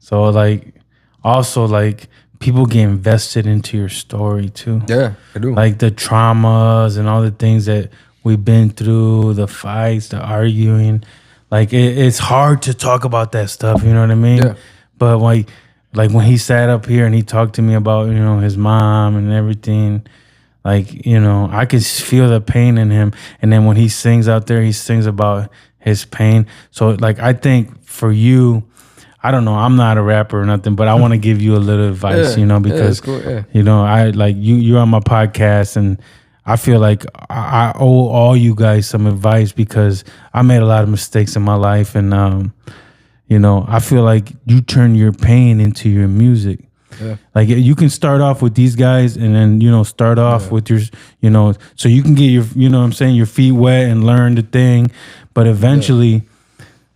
So like also like people get invested into your story too. Yeah, I do. Like the traumas and all the things that we've been through, the fights, the arguing. Like it's hard to talk about that stuff, you know what I mean? Yeah. But like when he sat up here and he talked to me about, his mom and everything, like, I could feel the pain in him. And then when he sings out there, he sings about his pain. So like I think for you, I don't know. I'm not a rapper or nothing, but I want to give you a little advice, because cool, I like you're on my podcast, and I feel like I owe all you guys some advice because I made a lot of mistakes in my life, and I feel like you turn your pain into your music. Yeah. Like you can start off with these guys and then, start off with your, so you can get your, what I'm saying, your feet wet and learn the thing. But eventually,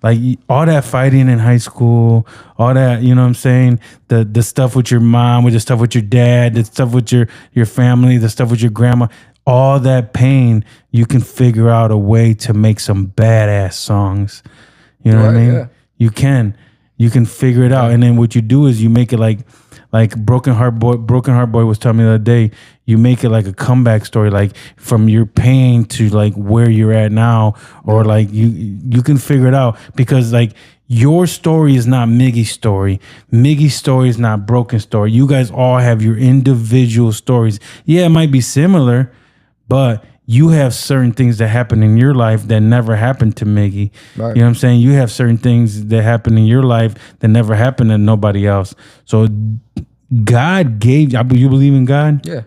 like all that fighting in high school, all that, what I'm saying, the stuff with your mom, with the stuff with your dad, the stuff with your family, the stuff with your grandma, all that pain, you can figure out a way to make some badass songs. You know what I mean? Yeah. You can figure it out. And then what you do is you make it like Broken Heart Boy was telling me the other day, you make it like a comeback story, like from your pain to like where you're at now, or like you can figure it out, because like your story is not Miggy's story. Miggy's story is not Broken story. You guys all have your individual stories. Yeah, it might be similar, but you have certain things that happen in your life that never happened to Miggy. Right. You know what I'm saying? You have certain things that happen in your life that never happened to nobody else. So God gave you believe in God? Yeah.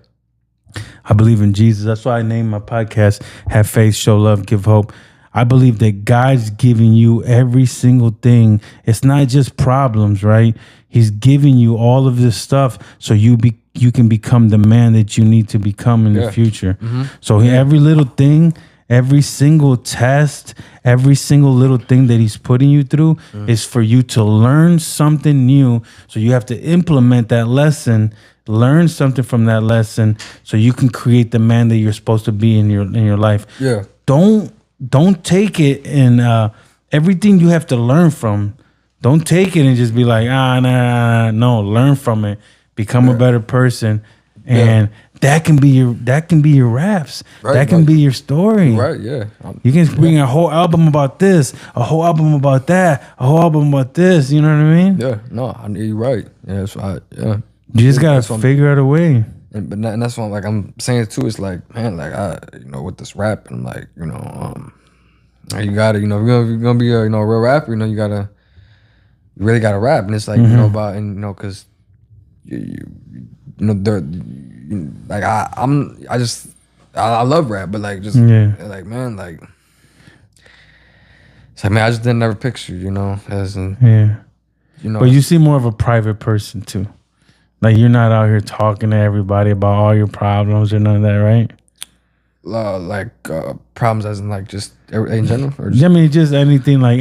I believe in Jesus. That's why I named my podcast Have Faith, Show Love, Give Hope. I believe that God's giving you every single thing. It's not just problems, right? He's giving you all of this stuff so you can become the man that you need to become in the future. Mm-hmm. So every little thing, every single test, every single little thing that he's putting you through is for you to learn something new. So you have to implement that lesson, learn something from that lesson, so you can create the man that you're supposed to be in your life. Yeah. Don't take it and everything you have to learn from. Don't take it and just be like, nah. No, learn from it. Become a better person. And that can be your raps. Right, that can be your story. Right, yeah. You can bring a whole album about this, a whole album about that, a whole album about this. You know what I mean? Yeah, no, you're right. Yeah, that's right. Yeah. You just gotta figure out a way. And that's what I'm saying too. It's like, man, like with this rap, and like, you gotta, if you're gonna be a real rapper, you really gotta rap, and it's like about, and because like I love rap, but like just like, man, like it's like, man, I just didn't ever picture, as in, But you seem more of a private person too. Like you're not out here talking to everybody about all your problems or none of that, right? Problems as in like just in general, or just, I mean, just anything. Like,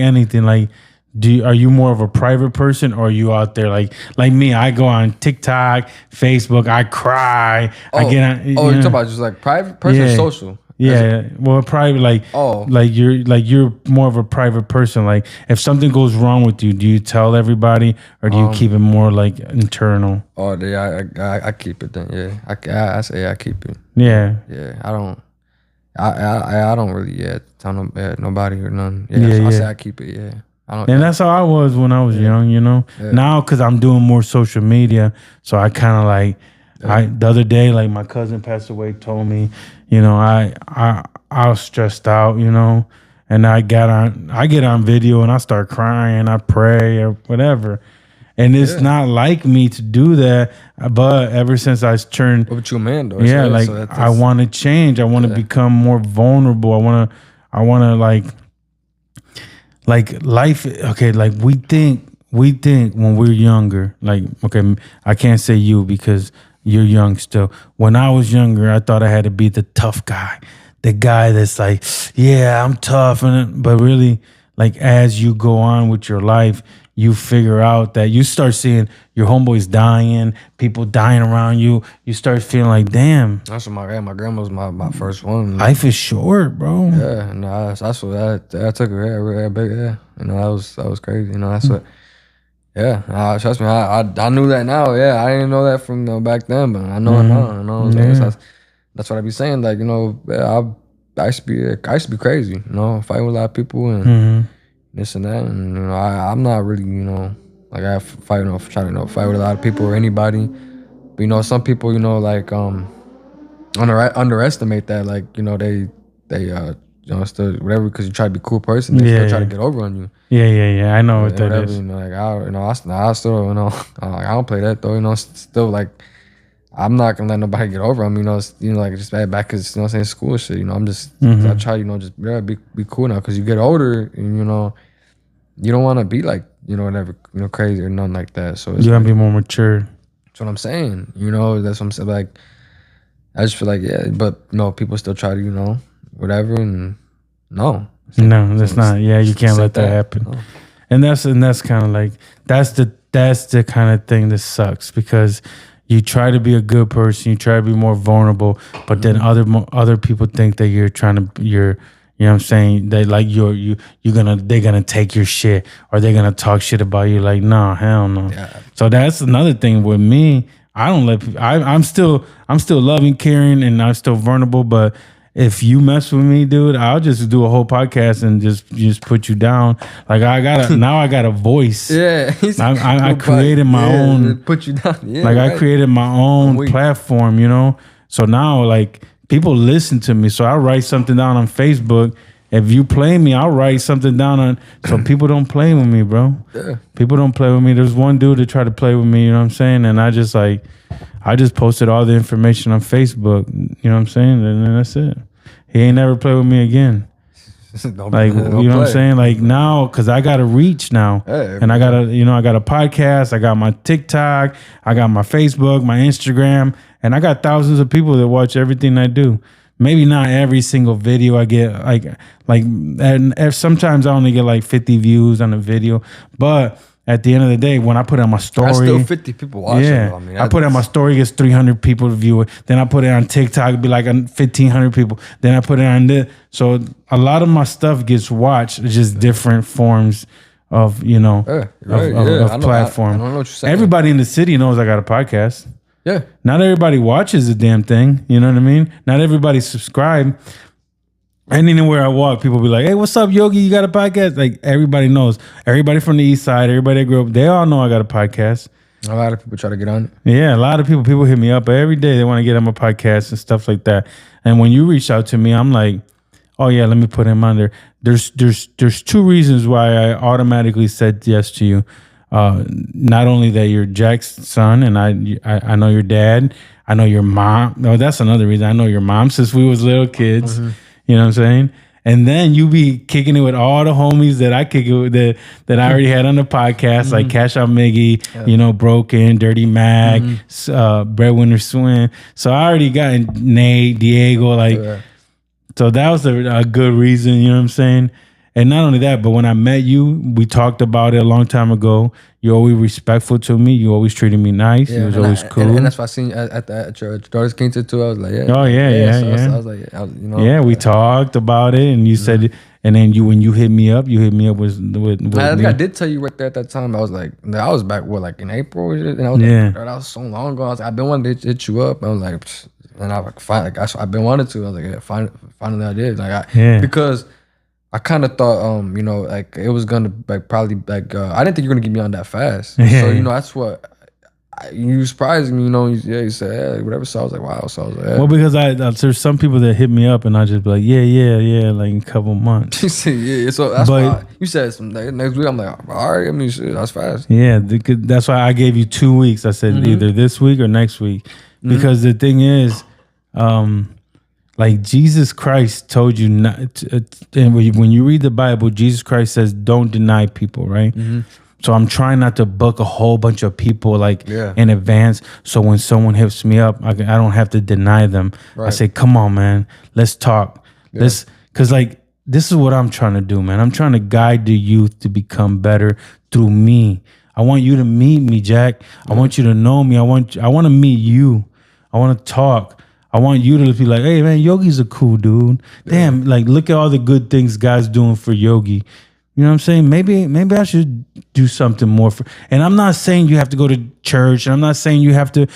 are you more of a private person, or are you out there like me? I go on TikTok, Facebook, I cry. I get on. You're talking about just like private person, or social? Yeah, well, private, like you're more of a private person. Like, if something goes wrong with you, do you tell everybody, or do you keep it more like internal? Oh, yeah, I keep it then. Yeah, I say I keep it. Yeah, I don't really tell nobody or none. I say I keep it. Yeah. And that's how I was when I was young, Yeah. Now, because I'm doing more social media, so I kind of like. The other day, like my cousin passed away, told me, I was stressed out, and I get on video and I start crying, I pray or whatever. And it's not like me to do that, but ever since I turned, but you're a man though. Yeah, so that's I want to change. I want to become more vulnerable. I want to like life. Okay, like we think when we're younger, like, okay, I can't say you because you're young still. When I was younger, I thought I had to be the tough guy, the guy that's like, yeah, I'm tough. But really, like, as you go on with your life, you figure out that you start seeing your homeboys dying, people dying around you. You start feeling like, damn. That's what my grandma was my first one. Life is short, bro. Yeah, and that's what I took her big. Yeah, that was crazy. That's what. Yeah, trust me, I knew that now. Yeah, I didn't know that from back then, but I know it now. That's what I be saying. Like, I used to be crazy. Fighting with a lot of people and this and that. And I'm not really, like I fight, trying to fight with a lot of people or anybody. But some people, like underestimate that. Like, they still whatever, because you try to be a cool person, they still try to get over on you. Yeah. I know what that whatever, is. Like I still, I don't play that though. Still like, I'm not gonna let nobody get over on me. Like just back because saying school shit. I'm just I try just be cool now, because you get older and you don't want to be like whatever crazy or nothing like that. So it's you gotta be more mature. That's what I'm saying. That's what I'm saying. Like, I just feel like but people still try to whatever, and no, that's not. Yeah, you can't let that happen. No. And that's kind of like that's the kind of thing that sucks, because you try to be a good person, you try to be more vulnerable, but then other people think that you're you know what I'm saying, they like they're gonna take your shit, or they're gonna talk shit about you. Like, no, hell no. Yeah. So that's another thing with me. I don't let people, I'm still loving, caring, and I'm still vulnerable, but if you mess with me, dude, I'll just do a whole podcast and just put you down. Like, I got a voice. Yeah, I created my own. Put you down. Yeah, like I created my own platform. So now like people listen to me. So I write something down on Facebook. If you play me, I'll write something down on. So people don't play with me, bro. Yeah. People don't play with me. There's one dude that tried to play with me. You know what I'm saying? And I just posted all the information on Facebook. You know what I'm saying? And then that's it. He ain't never played with me again. Like, you know what I'm saying? Like now, because I got to reach now. And I got a podcast. I got my TikTok. I got my Facebook, my Instagram. And I got thousands of people that watch everything I do. Maybe not every single video I get, and sometimes I only get like 50 views on a video. But at the end of the day, when I put it on my story, that's still 50 people watching. Yeah, I put it on my story, it gets 300 people to view it. Then I put it on TikTok, it'd be like 1,500 people. Then I put it on this. So a lot of my stuff gets watched. It's just different forms of platform. I don't know what you're saying. Everybody in the city knows I got a podcast. Yeah. Not everybody watches the damn thing. You know what I mean? Not everybody subscribe. And anywhere I walk, people be like, "Hey, what's up, Yogi? You got a podcast?" Like, everybody knows. Everybody from the east side, everybody that grew up, they all know I got a podcast. A lot of people try to get on it. Yeah, a lot of people hit me up every day. They want to get on my podcast and stuff like that. And when you reach out to me, I'm like, "Oh yeah, let me put him on there." There's two reasons why I automatically said yes to you. Not only that you're Jack's son, and I know your dad, I know your mom. No, that's another reason. I know your mom since we was little kids. Mm-hmm. You know what I'm saying? And then you be kicking it with all the homies that I kick it with that I already had on the podcast, like Cash Out Miggy, Broken, Dirty Mac, Breadwinner Swin. So I already got Nate, Diego, so that was a good reason. You know what I'm saying? And not only that, but when I met you, we talked about it a long time ago. You're always respectful to me. You always treated me nice. You was always cool. And that's why I seen you at your daughter's quinta too. I was like, yeah. Oh, yeah. I was like, yeah, we talked about it, and you said, and then when you hit me up with I did tell you right there at that time. I was like, I was back in April, and I was like, that was so long ago. I was like, I've been wanting to hit you up. I was like, and I was like, I've been wanting to. I was like, yeah, finally I did. Because I kind of thought, like it was gonna probably I didn't think you were gonna get me on that fast. Yeah. So that's what you surprised me. You said whatever. So I was like, wow. So I was like, well, because there's some people that hit me up and I just be like, yeah, like in a couple months. You said yeah. So that's why you said next week. I'm like, all right. I mean, shit, that's fast. Yeah, that's why I gave you 2 weeks. I said either this week or next week, because the thing is, like Jesus Christ told you not to, and when you read the Bible, Jesus Christ says don't deny people, right? Mm-hmm. So I'm trying not to book a whole bunch of people in advance. So when someone hits me up, I don't have to deny them. Right. I say, come on, man, let's talk. Yeah. Because this is what I'm trying to do, man. I'm trying to guide the youth to become better through me. I want you to meet me, Jack. I want you to know me. I want to meet you. I want to talk. I want you to be like, hey, man, Yogi's a cool dude. Damn, look at all the good things God's doing for Yogi. You know what I'm saying? Maybe I should do something more for. And I'm not saying you have to go to church. And I'm not saying you have to,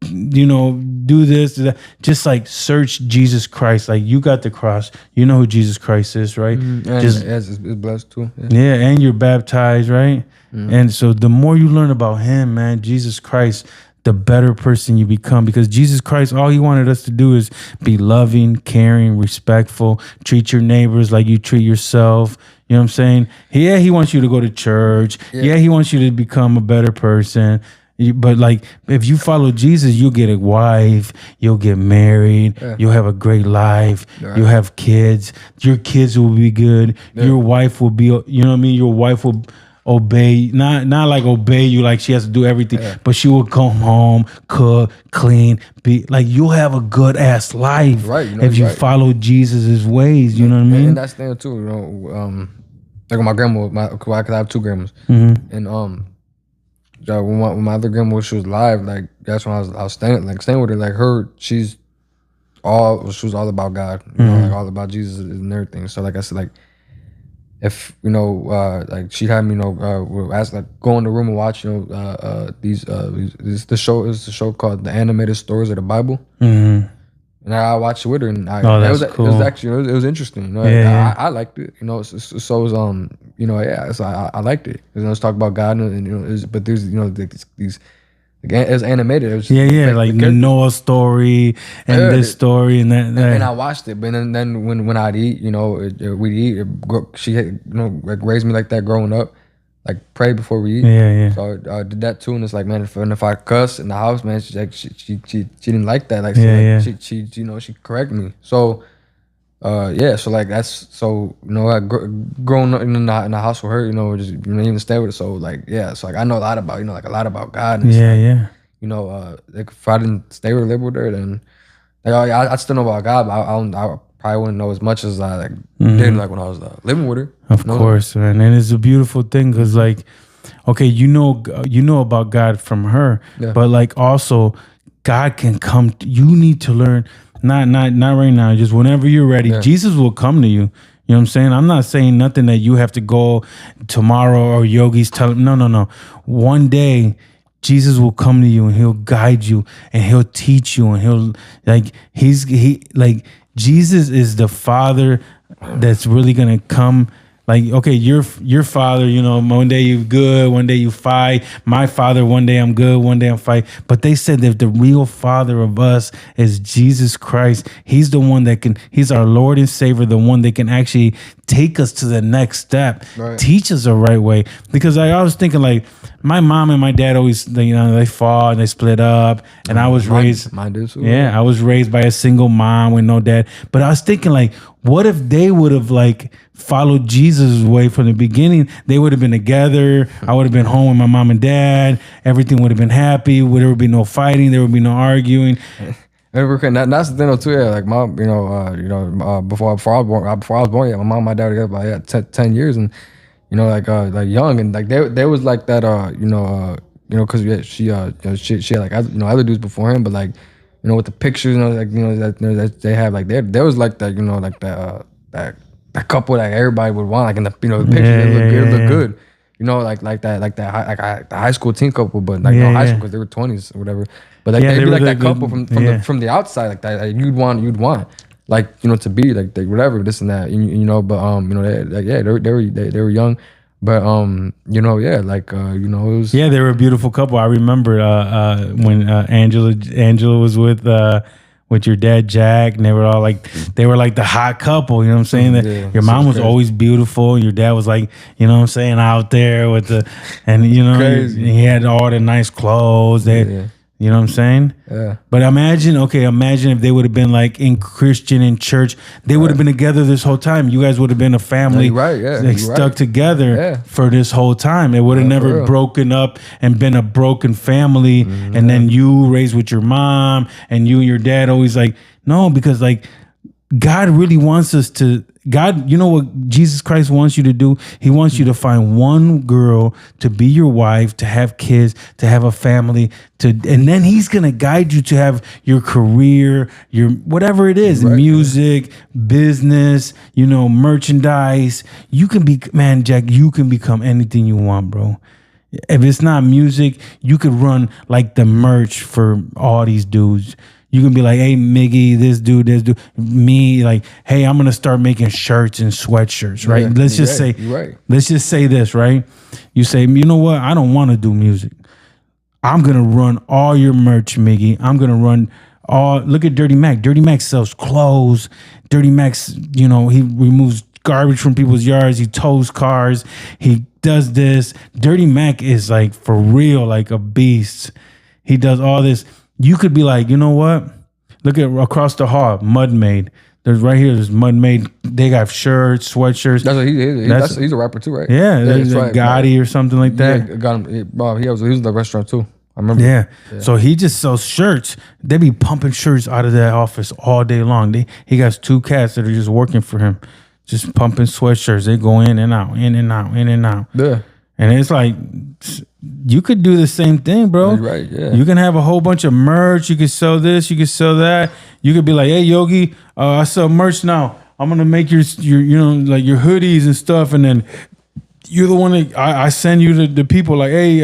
do this, do that. Just search Jesus Christ. You got the cross. You know who Jesus Christ is, right? Mm-hmm. And it's blessed too. Yeah, and you're baptized, right? Mm-hmm. And so the more you learn about him, man, Jesus Christ, the better person you become. Because Jesus Christ, all he wanted us to do is be loving, caring, respectful, treat your neighbors like you treat yourself. You know what I'm saying? Yeah, he wants you to go to church. Yeah, he wants you to become a better person. But like, if you follow Jesus, you'll get a wife, you'll get married, you'll have a great life, you'll have kids, your kids will be good, your wife will be, you know what I mean? Your wife will obey, not like obey you like she has to do everything, but she will come home, cook, clean, be like, you'll have a good ass life if you follow Jesus's ways. You know what I mean? And that's the thing too. You know, like with my grandma, cause I have two grandmas, and when my other grandma, she was alive, like that's when I was staying with her. Like she was all about God, you know, like all about Jesus and everything. So like I said, like, if you know, like she had me, you know, ask, like, go in the room and watch, you know, the show called The Animated Stories of the Bible, and I watched it with her, and cool. It was actually it was interesting. You know, I liked it. You know, so it was you know, so I liked it. You know, let's talk about God, and you know, but there's, you know, these. Again, it's animated. It was like the Noah story and this story and that. And I watched it, but then when I'd eat, you know, we'd eat. She had, you know, like raised me like that growing up, like pray before we eat. So I did that too, and it's like, man, if I cuss in the house, man, she didn't like that. Like, she you know, she corrected me. So so like that's, so you know, growing up in the house with her, you know, just, you know, even stay with her. So like, so like I know a lot about, you know, like a lot about God. And you know, like if I didn't stay with her, live with her, then like I still know about God, but I probably wouldn't know as much as I like did like when I was living with her. Of course, man, and it's a beautiful thing because like, okay, you know about God from her, but like also God can come. You need to learn. Not right now. Just whenever you're ready, Jesus will come to you. You know what I'm saying? I'm not saying nothing that you have to go tomorrow or Yogi's tell him. No. One day, Jesus will come to you and he'll guide you and he'll teach you and he'll like Jesus is the Father that's really gonna come. Like, okay, your father, you know, one day you're good, one day you fight. My father, one day I'm good, one day I'm fight. But they said that the real father of us is Jesus Christ. He's the one that he's our Lord and Savior, the one that can actually take us to the next step, teach us the right way. Because I was thinking, like, my mom and my dad always, you know, they fought and they split up. And I was raised, mine did too. I was raised by a single mom with no dad. But I was thinking, like, what if they would have like followed Jesus' way from the beginning? They would have been together. I would have been home with my mom and dad. Everything would have been happy. There would be no fighting. There would be no arguing. And that's the thing though too. Yeah, like mom, before I was born, my mom and my dad were together about 10 years, and you know, like young, and like there was like that, because she had like other dudes before him, but like, you know, with the pictures, you know, like, you know, that they have, like there was like that, you know, like that couple that everybody would want, like in the, you know, the pictures, they look good, you know, like the high school teen couple, but like no high school because they were 20s or whatever, but like they'd be like that couple from the outside, like that, like, you'd want like, you know, to be like whatever, this and that, you know, but you know, they were young. But you know, like you know, it was they were a beautiful couple. I remember when Angela was with your dad Jack, and they were all like, they were like the hot couple. You know what I'm saying? That your mom was always beautiful, and your dad was like, you know what I'm saying, out there with and you know, he had all the nice clothes. You know what I'm saying? Yeah. But imagine if they would have been like in Christian in church, they would have been together this whole time. You guys would have been a family, stuck together for this whole time. It would have never broken up and been a broken family. And then you raised with your mom, and you and your dad always like, no, because like God really wants us to. God, you know what Jesus Christ wants you to do? He wants you to find one girl to be your wife, to have kids, to have a family, and then he's going to guide you to have your career, your whatever it is, music, business, you know, merchandise. You can be, man, Jack, you can become anything you want, bro. If it's not music, you could run like the merch for all these dudes. You can be like, hey, Miggy, this dude, me, like, hey, I'm gonna start making shirts and sweatshirts, right? Let's just say this, right? You say, you know what? I don't want to do music. I'm going to run all your merch, Miggy. I'm going to run all. Look at Dirty Mac. Dirty Mac sells clothes. Dirty Mac's, he removes garbage from people's yards. He tows cars. He does this. Dirty Mac is like for real, like a beast. He does all this. You could be like, you know what? Look at across the hall, Mud Made. There's right here. There's Mud Made. They got shirts, sweatshirts. That's what he's a rapper too, right? Yeah, there's like Gotti or something like that. Yeah, got him. He was in the restaurant too. I remember. Yeah. So he just sells shirts. They be pumping shirts out of that office all day long. He got 2 cats that are just working for him, just pumping sweatshirts. They go in and out, in and out, in and out. Yeah. And it's like, you could do the same thing, bro. Right, yeah. You can have a whole bunch of merch. You could sell this. You could sell that. You could be like, hey, Yogi, I sell merch now. I'm going to make your like your hoodies and stuff. And then you're the one that I send you to the people like, hey,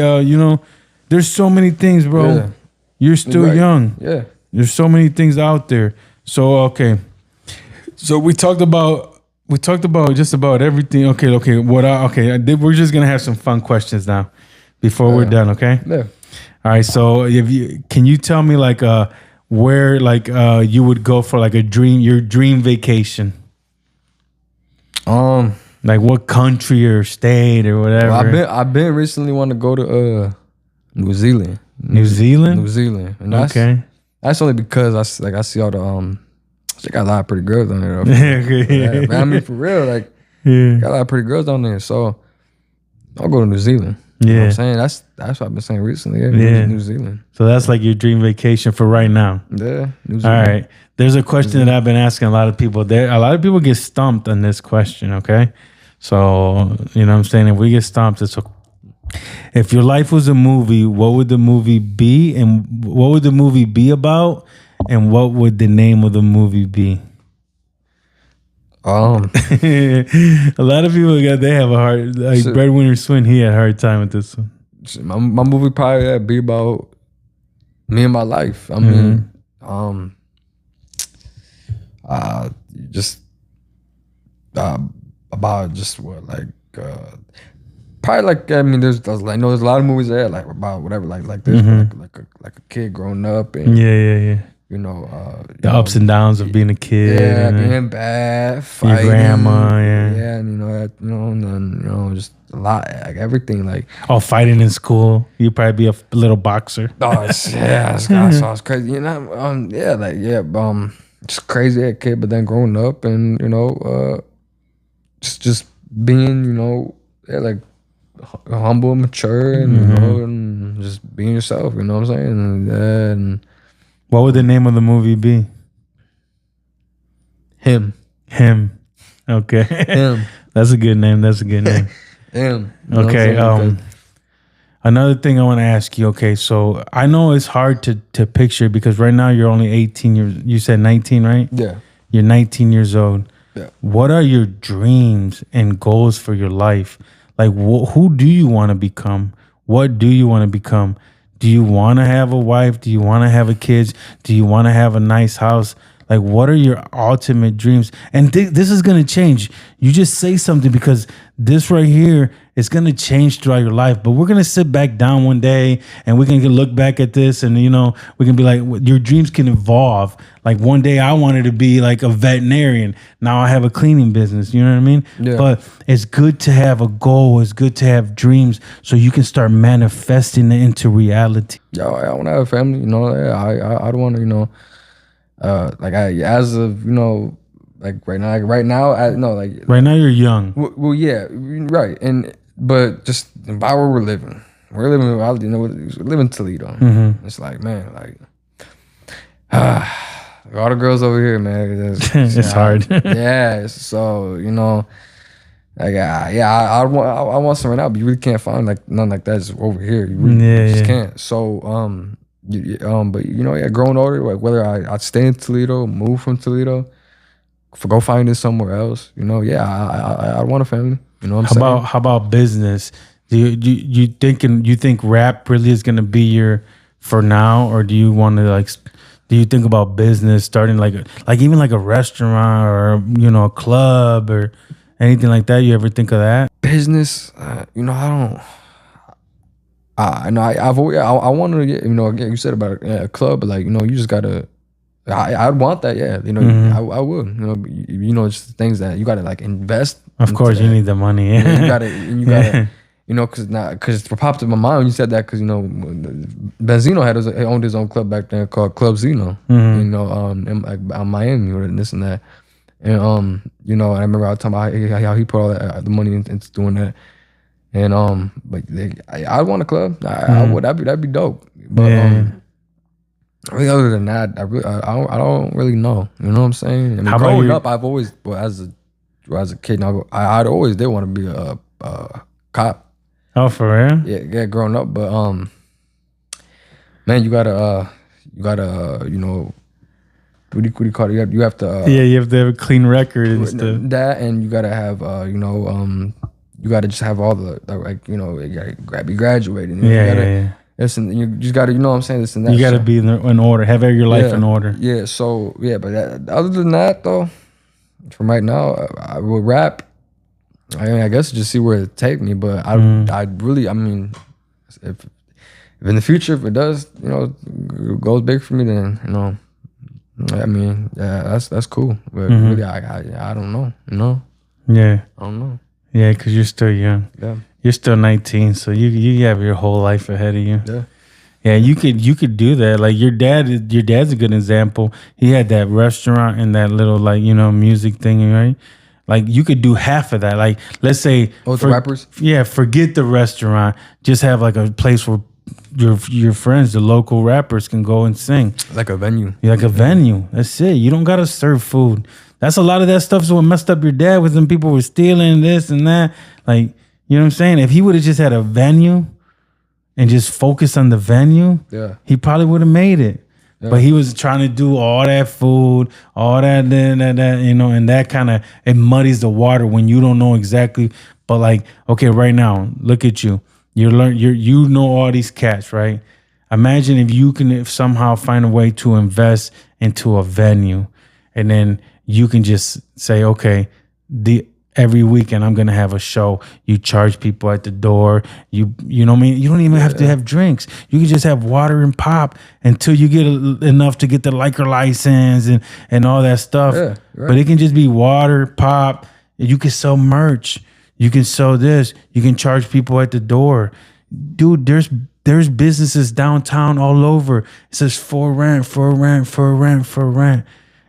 there's so many things, bro. Yeah. You're still young. Yeah. There's so many things out there. So, okay. So we talked about just about everything. Okay. We're just gonna have some fun questions now before we're done. Okay. Yeah. All right. So can you tell me like where like you would go for like your dream vacation? Like what country or state or whatever. Well, I've been recently want to go to New Zealand. New Zealand. And that's only because I see all the they got a lot of pretty girls down there. Yeah, but I mean, for real, like, got a lot of pretty girls down there. So I'll go to New Zealand. You know what I'm saying? That's what I've been saying recently. Yeah. New Zealand. So that's like your dream vacation for right now. Yeah, New Zealand. All right. There's a question that I've been asking a lot of people. A lot of people get stumped on this question, okay? So, you know what I'm saying? If we get stumped, it's okay. If your life was a movie, what would the movie be? And what would the movie be about? And what would the name of the movie be? A lot of people they have a hard Breadwinner Swin. He had a hard time with this one. My movie probably be about me and my life. I mean, just about just what probably like I mean there's a lot of movies there like about whatever like this like a kid growing up and the ups and downs of being a kid, being bad, fighting, your grandma, and then just a lot like everything like fighting in school. You'd probably be a little boxer. Sounds crazy, just crazy kid, but then growing up and just being like humble and mature and and just being yourself, you know what I'm saying? And what would the name of the movie be? Him. Okay. Him. That's a good name. Him. Okay. Another thing I want to ask you. Okay, so I know it's hard to picture because right now you're only 18 years. You said 19, right? Yeah. You're 19 years old. Yeah. What are your dreams and goals for your life? Like, who do you want to become? What do you want to become? Do you want to have a wife? Do you want to have a kids? Do you want to have a nice house? Like, what are your ultimate dreams? And this is going to change. You just say something because this right here is going to change throughout your life. But we're going to sit back down one day and we can look back at this and, we can be like, your dreams can evolve. Like one day I wanted to be like a veterinarian. Now I have a cleaning business. You know what I mean? Yeah. But it's good to have a goal. It's good to have dreams so you can start manifesting it into reality. I want to have a family. I don't want to, as of like right now, right now you're young. Well, yeah, right. But just by where we're living, we live in Toledo. Mm-hmm. It's like, man, like all the girls over here, man. It's hard. Yeah. So I want some right now, but you really can't find like nothing like that just over here. You really just can't. So but growing older, like whether I'd stay in Toledo, move from Toledo, go find it somewhere else, I want a family. You know what I'm saying? How about business? Do you think rap really is gonna be your for now, or do you want to do you think about business starting like even like a restaurant or a club or anything like that? You ever think of that? Business, I I know I've always, I want to get, you know, again, you said about a club, but like, you know, you just gotta. I'd want that, yeah. You know, I would. You know, it's things that you gotta like invest. Of course, you need the money. Yeah, you gotta, you know, because it popped in my mind when you said that, because you know, Benzino owned his own club back then called Club Zeno. You know, in like Miami or this and that, and you know, I remember I was talking about how he put all the money into doing that, and but I want a club. I would. That'd be dope. But I mean, other than that, I don't really know. You know what I'm saying? I mean, growing up, I've always, well, as a kid, I'd always did want to be a cop. Oh, for real? Yeah, growing up, but man, you gotta, you know, what do you call it? You have to. You have to have a clean record and stuff. That, and you gotta have, you know, you gotta just have all the like, you know, you gotta be graduated. You know, yeah. Listen, you just gotta, you know what I'm saying? This and that. You gotta be in order. Have your life in order. Yeah. So yeah, but other than that, though, from right now, I will rap. I mean, I guess just see where it take me. But I'd really, I mean, if in the future, if it does, you know, goes big for me, then you know, I mean, yeah, that's cool. But really, I don't know. You know. Yeah. I don't know. Yeah, because you're still young. Yeah. You're still 19, so you have your whole life ahead of you. Yeah. Yeah, you could do that. Like your dad's a good example. He had that restaurant and that little, like, you know, music thing, right? Like you could do half of that. Like let's say the rappers? Yeah, forget the restaurant. Just have like a place where your friends, the local rappers, can go and sing. Like a venue. Yeah, like a venue. That's it. You don't gotta serve food. That's a lot of that stuff's what messed up your dad, with them people were stealing this and that. Like, you know what I'm saying? If he would have just had a venue and just focused on the venue, he probably would have made it. Yeah. But he was trying to do all that food, all that, you know, and that kind of, it muddies the water when you don't know exactly. But like, okay, right now, look at you. You know all these cats, right? Imagine if you can somehow find a way to invest into a venue, and then you can just say, okay, every weekend I'm gonna have a show. You charge people at the door. You know what I mean? You don't even have to have drinks. You can just have water and pop until you get enough to get the liquor license and all that stuff. Yeah, right. But it can just be water, pop. You can sell merch. You can sell this. You can charge people at the door. Dude, there's businesses downtown all over. It says for rent.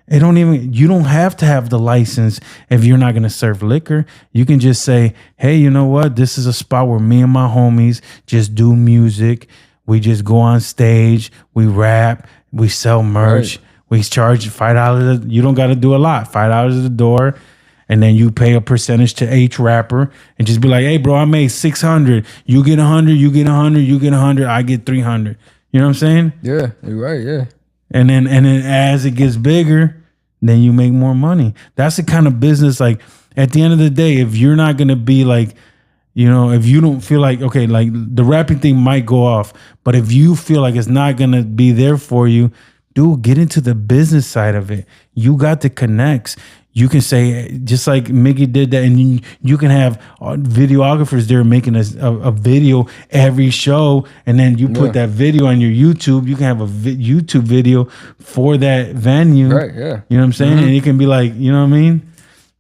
You don't have to have the license if you're not going to serve liquor. You can just say, hey, you know what? This is a spot where me and my homies just do music. We just go on stage. We rap. We sell merch. Right. We charge $5. You don't got to do a lot. $5 at the door. And then you pay a percentage to each rapper and just be like, hey, bro, I made 600. You get 100, you get 100, you get 100, I get 300. You know what I'm saying? Yeah, you're right, yeah. And then as it gets bigger, then you make more money. That's the kind of business, like, at the end of the day, if you're not going to be like, you know, if you don't feel like, okay, like the rapping thing might go off, but if you feel like it's not going to be there for you, dude, get into the business side of it. You got the connects. You can say, just like Mickey did that, and you can have videographers there making a video every show, and then you put that video on your YouTube. You can have a YouTube video for that venue. Right, yeah. You know what I'm saying? And it can be like, you know what I mean?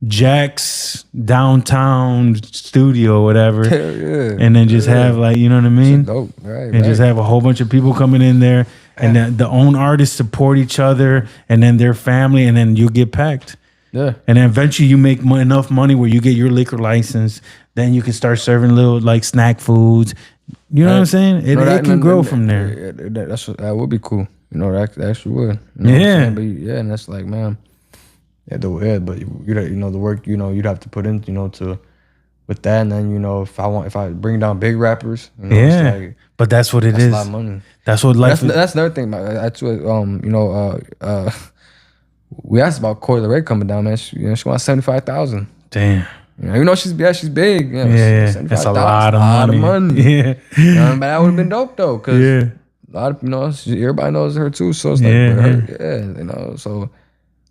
Jack's downtown studio, whatever. Yeah. And then just have like, you know what I mean? Dope. Right, and just have a whole bunch of people coming in there, and the own artists support each other, and then their family, and then you get packed. Yeah. And then eventually you make enough money where you get your liquor license. Then you can start serving little like snack foods. You know what I'm saying? It can grow from there. That would be cool. You know, that actually would. You know but and that's like, man, but you know the work, you know, you'd have to put in, you know, with that. And then, you know, if I bring down big rappers, you know, it's like, but that's what it is. That's a lot of money. That's what life. That's another thing. That's what you know. We asked about Coi Leray coming down, man. She wants 75,000. Damn. You know, she's big. You know, that's a lot of money. Yeah. But that would have been dope though, because a lot of, you know, everybody knows her too. So it's like, you know, so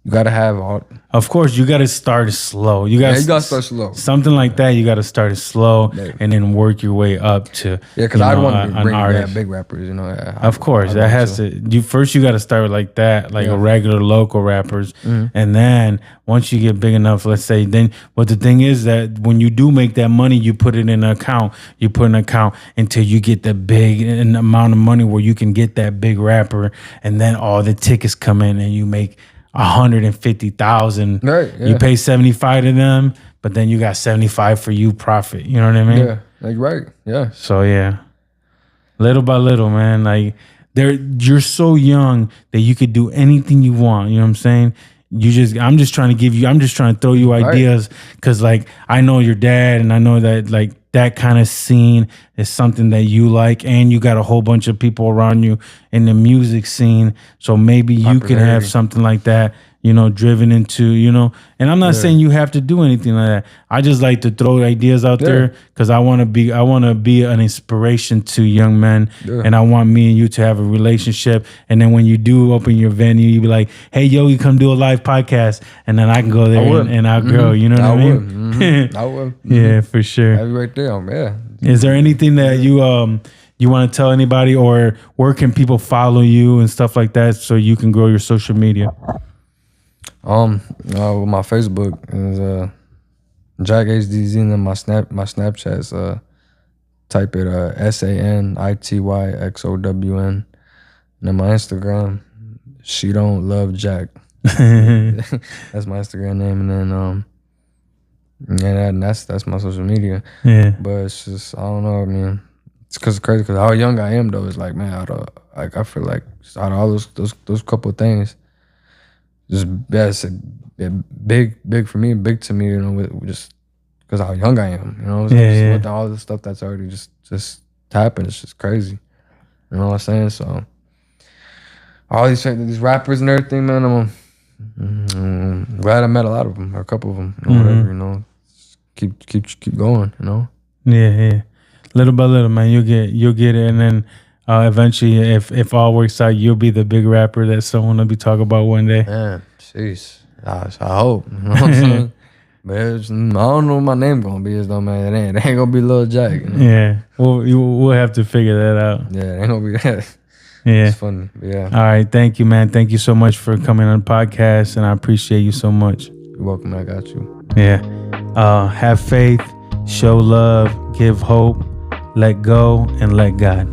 You gotta have all. Of course, you got to start slow. You got to start slow. Something like that. You got to start slow and then work your way up to. Yeah, because I want to bring big rappers. You know. Of course, that has to. You got to start like that, like a regular local rappers, and then once you get big enough, let's say, then. But the thing is that when you do make that money, you put it in an account. You put an account until you get the big amount of money where you can get that big rapper, and then all the tickets come in, and you make 150,000. Right. Yeah. You pay 75 to them, but then you got 75 for you profit. You know what I mean? Yeah. Like right. Yeah. So yeah, little by little, man. Like you're so young that you could do anything you want. You know what I'm saying? I'm just trying to throw you ideas because like I know your dad and I know that like that kind of scene is something that you like, and you got a whole bunch of people around you in the music scene. So maybe you can have something like that, you know, driven into, you know, and I'm not saying you have to do anything like that. I just like to throw ideas out there because I want to be an inspiration to young men, and I want me and you to have a relationship. And then when you do open your venue, you be like, hey, Yogi, come do a live podcast, and then I can go there and I'll grow. You know what I mean? I would. Yeah, for sure. I'll be right there. Yeah. Is there anything that you want to tell anybody, or where can people follow you and stuff like that so you can grow your social media? My Facebook is Jack HDZ, and then my Snapchat's type it SANITYXOWN, and then my Instagram, She Don't Love Jack. That's my Instagram name, and then that's my social media. Yeah, but it's just I don't know. I mean, it's cause it's crazy because how young I am though. It's like, man, I feel like out of all those couple of things. Just big for me, big to me, you know, just because how young I am, you know. With all the stuff that's already just happened, it's just crazy. You know what I'm saying? So all these rappers and everything, man, I'm glad I met a lot of them, or a couple of them, you know, whatever, you know. Keep going, you know. Yeah. Little by little, man, you'll get it, and then. Eventually, if all works out, you'll be the big rapper that someone will be talking about one day. Man, jeez. I hope. You know what I'm saying? But I don't know what my name gonna be, though, man. It ain't gonna be Lil Jack. You know? Yeah, we'll have to figure that out. Yeah, it ain't gonna be that. Yeah, it's funny. Yeah. All right, thank you, man. Thank you so much for coming on the podcast, and I appreciate you so much. You're welcome. I got you. Yeah. Have faith, show love, give hope, let go, and let God.